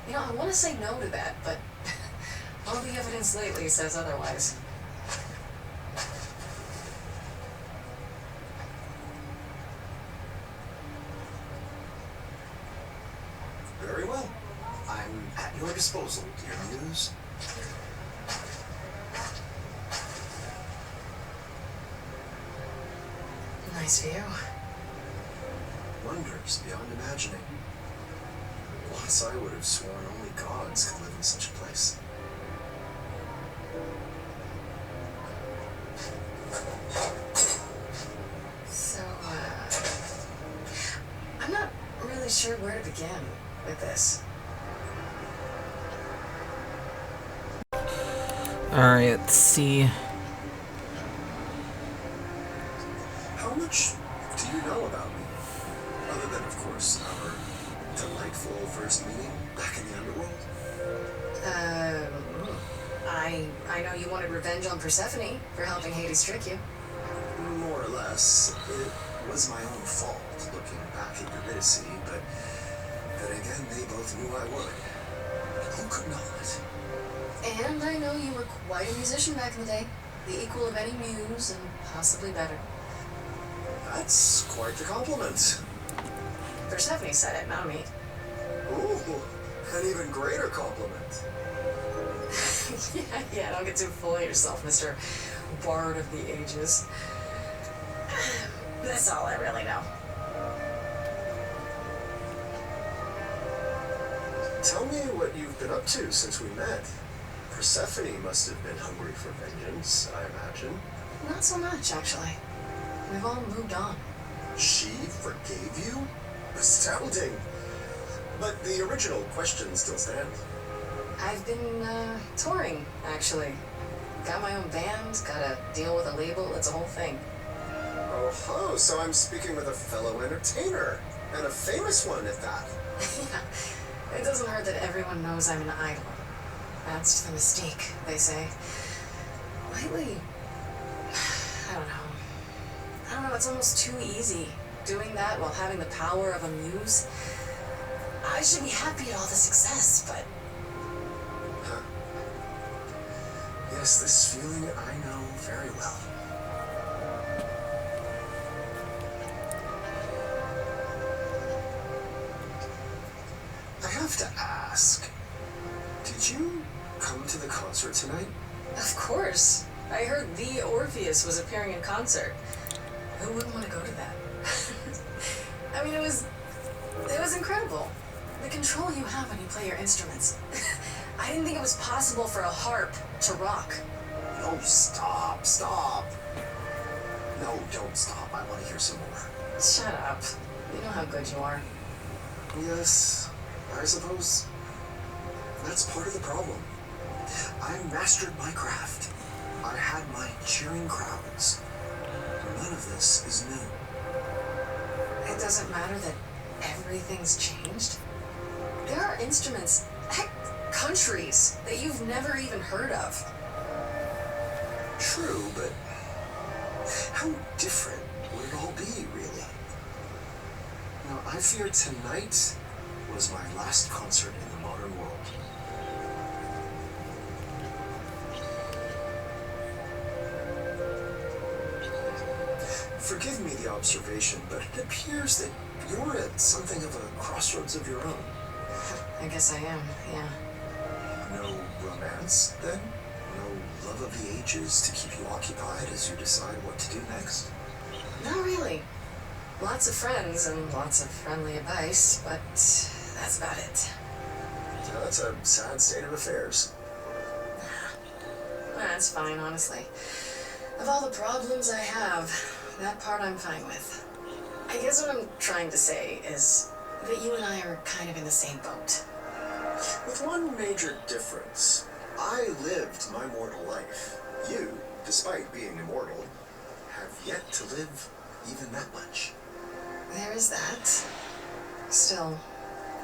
Speaker 6: You know, I want to say no to that, but all the evidence lately says otherwise.
Speaker 3: Very well. I'm at your disposal, dear Muse.
Speaker 6: Nice view.
Speaker 3: Wonders beyond imagining. Once I would have sworn only gods could live in such a place.
Speaker 6: So, I'm not really sure where to begin with this.
Speaker 2: Alright, let's see.
Speaker 3: How much do you know about me? Other than, of course, our delightful first meeting back in the underworld?
Speaker 6: I know you wanted revenge on Persephone for helping Hades trick you.
Speaker 3: More or less. It was my own fault, looking back at Eurydice, but then again, they both knew I would. Who could not?
Speaker 6: And I know you were quite a musician back in the day. The equal of any muse, and possibly better.
Speaker 3: That's quite the compliment.
Speaker 6: Persephone said it, not me.
Speaker 3: Ooh, an even greater compliment.
Speaker 6: Yeah, don't get too full of yourself, Mr. Bard of the Ages. That's all I really know.
Speaker 3: Tell me what you've been up to since we met. Persephone must have been hungry for vengeance, I imagine.
Speaker 6: Not so much, actually. We've all moved on.
Speaker 3: She forgave you? Astounding. But the original question still stands.
Speaker 6: I've been, touring, actually. Got my own band, gotta deal with a label, it's a whole thing.
Speaker 3: Oh, so I'm speaking with a fellow entertainer. And a famous one at that.
Speaker 6: Yeah, it doesn't hurt that everyone knows I'm an idol. Adds to the mystique, they say. Lately, I don't know, it's almost too easy doing that while having the power of a muse. I should be happy at all the success, but...
Speaker 3: Huh. Yes, this feeling I know very well. have to ask, did you come to the concert tonight?
Speaker 7: Of course. I heard the Orpheus was appearing in concert. Who wouldn't want to go to that? I mean, it was incredible. The control you have when you play your instruments. I didn't think it was possible for a harp to rock.
Speaker 3: No, stop. No, don't stop. I want to hear some more.
Speaker 7: Shut up. You know how good you are.
Speaker 3: Yes, I suppose that's part of the problem. I mastered my craft. I had my cheering crowds. None of this is new.
Speaker 7: It doesn't matter that everything's changed. There are instruments, heck, countries that you've never even heard of.
Speaker 3: True, but how different would it all be, really? Now, I fear tonight was my last concert in the modern world. Forgive me the observation, but it appears that you're at something of a crossroads of your own.
Speaker 7: I guess I am, yeah.
Speaker 3: No romance, then? No love of the ages to keep you occupied as you decide what to do next?
Speaker 7: Not really. Lots of friends and lots of friendly advice, but that's about it.
Speaker 3: That's a sad state of affairs.
Speaker 7: That's fine, honestly. Of all the problems I have, that part I'm fine with. I guess what I'm trying to say is that you and I are kind of in the same boat.
Speaker 3: With one major difference. I lived my mortal life. You, despite being immortal, have yet to live even that much.
Speaker 7: There is that. Still,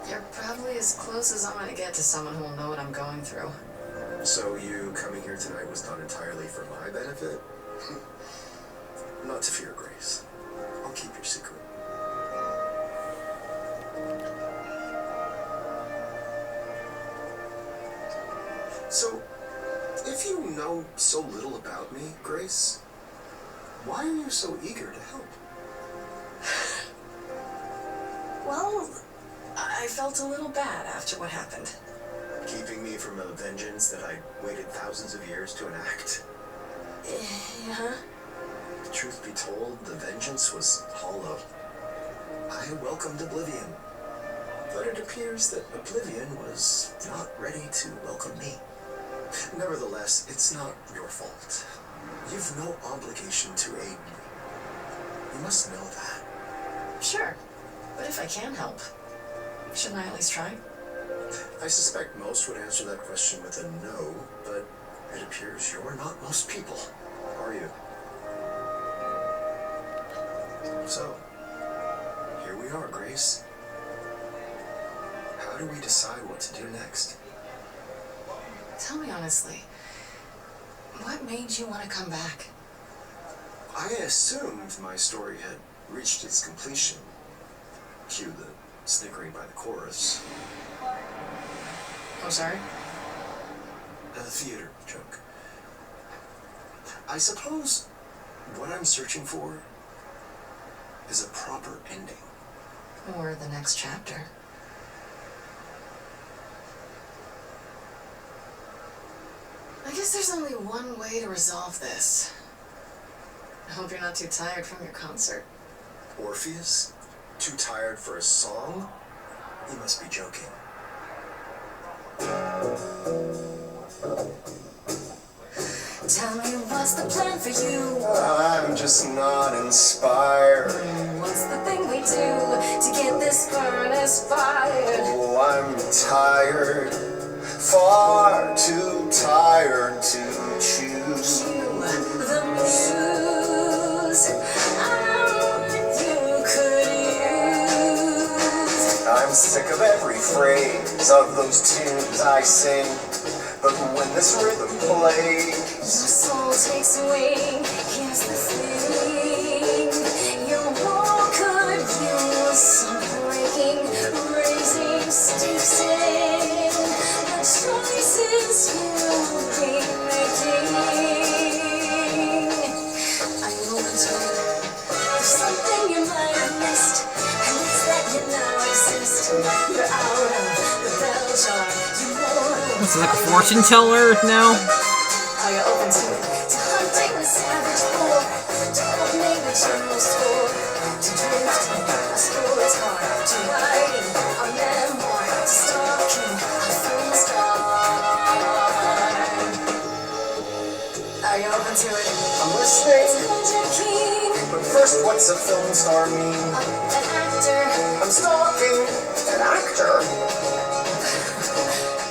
Speaker 7: you're probably as close as I'm gonna get to someone who'll know what I'm going through.
Speaker 3: So you coming here tonight was not entirely for my benefit? Not to fear, Grace. I'll keep your secret. So, if you know so little about me, Grace, why are you so eager to help?
Speaker 7: Well, I felt a little bad after what happened.
Speaker 3: Keeping me from a vengeance that I waited thousands of years to enact?
Speaker 7: Yeah?
Speaker 3: Truth be told, the vengeance was hollow. I welcomed oblivion, but it appears that oblivion was not ready to welcome me. Nevertheless, it's not your fault. You've no obligation to aid me. You must know that.
Speaker 7: Sure. But if I can help, shouldn't I at least try?
Speaker 3: I suspect most would answer that question with a no, but it appears you're not most people, are you? So, here we are, Grace. How do we decide what to do next?
Speaker 7: Tell me honestly, what made you want to come back?
Speaker 3: I assumed my story had reached its completion. Cue the snickering by the chorus.
Speaker 7: Oh, sorry?
Speaker 3: A theater joke. I suppose what I'm searching for is a proper ending.
Speaker 7: Or the next chapter. I guess there's only one way to resolve this. I hope you're not too tired from your concert.
Speaker 3: Orpheus? Too tired for a song? You must be joking.
Speaker 6: Tell me what's the plan for you?
Speaker 3: I'm just not inspired.
Speaker 6: What's the thing we do to get this furnace fired?
Speaker 3: Oh, I'm tired. Far too tired to choose.
Speaker 6: You, the muse, you could use.
Speaker 3: I'm sick of every phrase of those tunes I sing. But when this rhythm plays,
Speaker 6: Your soul takes wing. Here's the thing. Your wall could use some breaking, raising stakes in the choices you'll be making. I'm open to there's something you might have missed, and it's that you now exist. You're out of the
Speaker 2: This is like a fortune teller now.
Speaker 6: Are you open to it? To hunting the savage boar, to opening the general store, to drifting a sports car, to writing a memoir, to stalking a film star. Are you open to it?
Speaker 3: I'm listening.
Speaker 6: To Legend King,
Speaker 3: But first, what's a film star mean?
Speaker 6: an actor.
Speaker 3: I'm stalking an actor.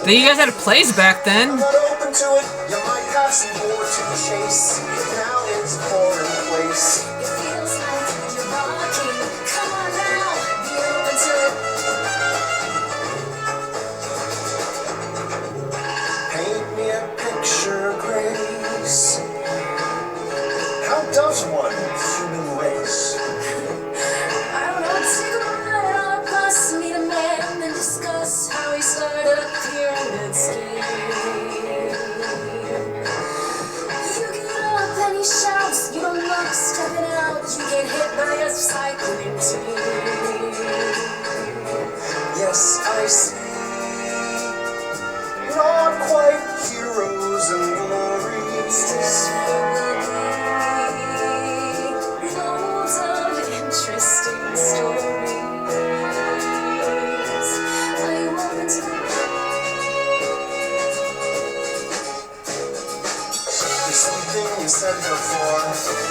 Speaker 2: You guys had plays back then.
Speaker 3: I'm not open to it. You might have some more to chase. Now it's pouring place.
Speaker 6: It feels like you're rocking. Come on now, be open to it.
Speaker 3: Paint me a picture, Grace. How does one human race?
Speaker 6: I don't know, take a ride on a bus, meet a man, and discuss how he started a pyramid scheme. You get up and he shouts, you don't look, stepping out, you get hit by a cycling team.
Speaker 3: Yes, I see. Not quite heroes and glories.
Speaker 6: Loads of interesting stories. Are you open to that?
Speaker 3: There's something you said before.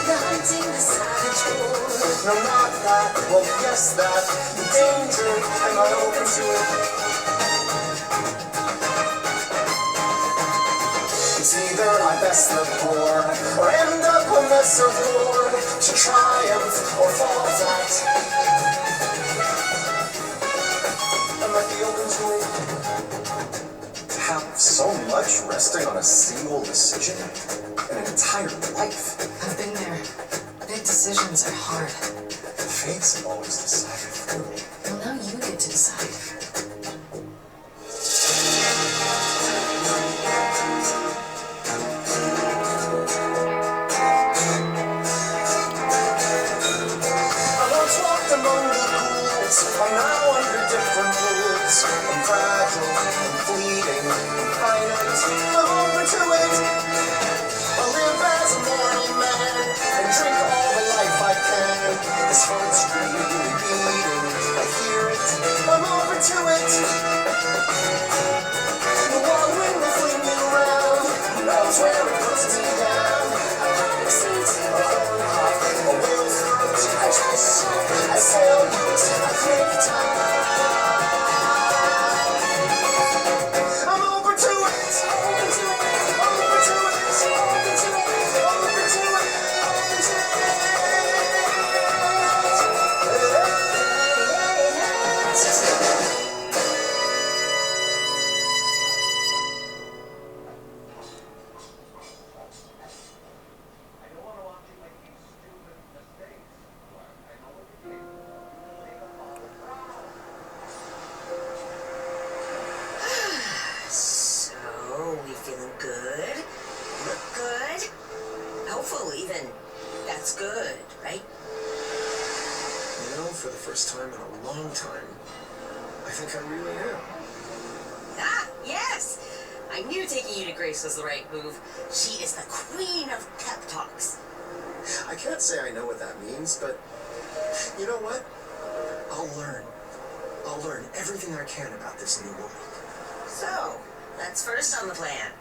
Speaker 6: The hunting the savage boar.
Speaker 3: No, not that. Well, yes, that. The danger. Am I open to it? It's either I best the poor or end up a mess of war, to triumph or fall flat. I might be open to it. To have so much resting on a single decision, an entire life.
Speaker 7: I've been there. Big decisions are hard.
Speaker 3: The fates have always decided for me.
Speaker 7: Well, now you get to decide.
Speaker 3: I once walked among the ghouls. I'm now under different rules. I'm fragile, I'm fleeting, I'm finite. I'm open to it. I live as a mortal man and drink all the life I can. This heart's really beating. I hear it. I'm open to it. The wild wind will fling me around. Who knows where it puts me down?
Speaker 6: A hard seat,
Speaker 3: A hornpipe, a whale's throat.
Speaker 6: a dress shop,
Speaker 3: I sail boats, I click time. I'm open to it.
Speaker 6: open to it,
Speaker 3: Open to it.
Speaker 6: open to it.
Speaker 3: Open to it. Open to
Speaker 5: So, we feeling good? Look good? Hopeful, even. That's good, right?
Speaker 3: You know, for the first time in a long time, I think I really am.
Speaker 5: Ah, yes! I knew taking you to Grace was the right move. She is the queen of pep talks.
Speaker 3: I can't say I know what that means, but you know what? I'll learn. I'll learn everything I can about this new world.
Speaker 5: So, that's first on the plan.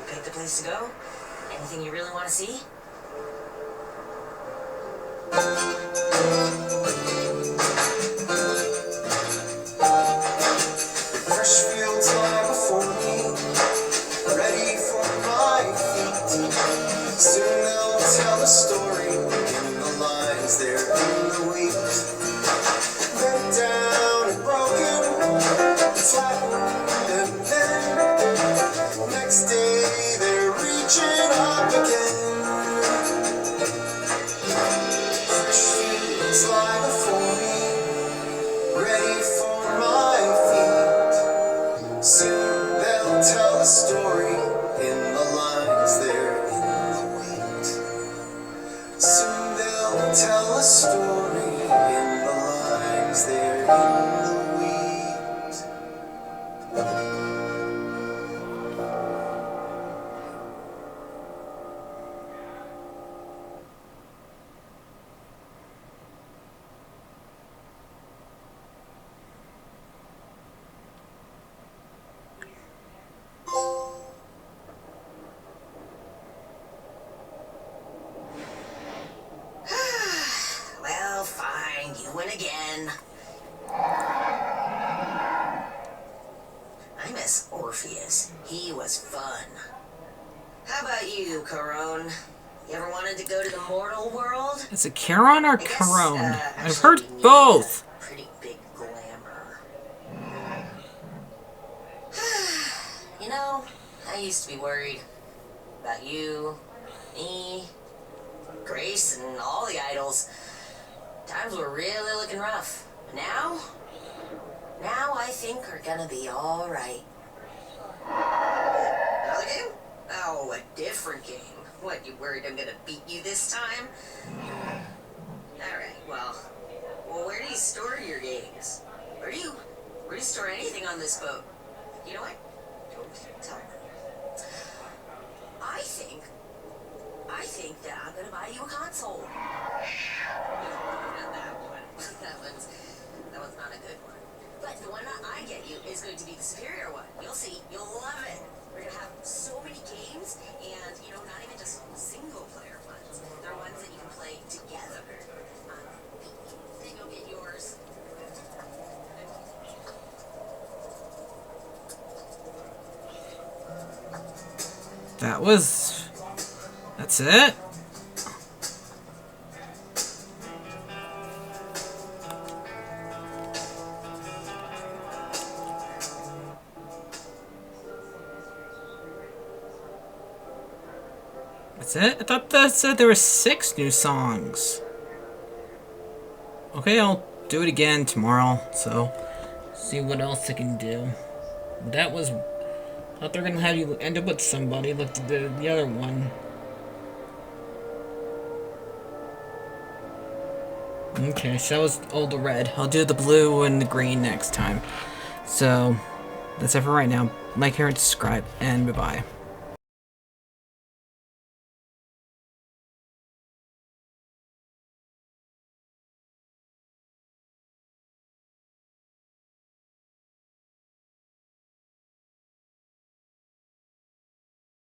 Speaker 5: You picked a place to go? Anything you really want to see?
Speaker 3: Fresh fields lie before me, ready for my feet. Soon they'll tell a story in the lines there in the wheat. Bent down and broken, flattened and then next day they're reaching up again. Fresh fields lie before me, ready for my feet. Soon they'll tell a story in the lines there in the wheat. Soon they'll tell a story in the lines there in the wheat.
Speaker 5: I miss Orpheus. He was fun. How about you, Corone? You ever wanted to go to the mortal world?
Speaker 2: Is it Charon or
Speaker 5: I guess,
Speaker 2: Corone? I've
Speaker 5: actually,
Speaker 2: heard
Speaker 5: we need
Speaker 2: both.
Speaker 5: a pretty big glamour. You know, I used to be worried about you, me, Grace, and all the idols. Times were really looking rough. But now I think we're gonna be all right. Another game? Oh, a different game. What, you worried I'm gonna beat you this time? Alright, well, where do you store your games? Where do you store anything on this boat? You know what? Don't tell me. I think that I'm gonna buy you a console. No, not that one. that one's not a good one. But the one that I get you is going to be the superior one. You'll see. You'll love it. We're gonna have so many games, and not even just single player ones. They're ones that you can play together. Then you'll get yours.
Speaker 2: That's it? That's it? I thought that said there were 6 new songs. Okay, I'll do it again tomorrow, so see what else I can do. That was... I thought they were gonna have you end up with somebody. Look at the other one. Okay, so that was all the red. I'll do the blue and the green next time. So, that's it for right now. Like, share, and subscribe, and bye-bye.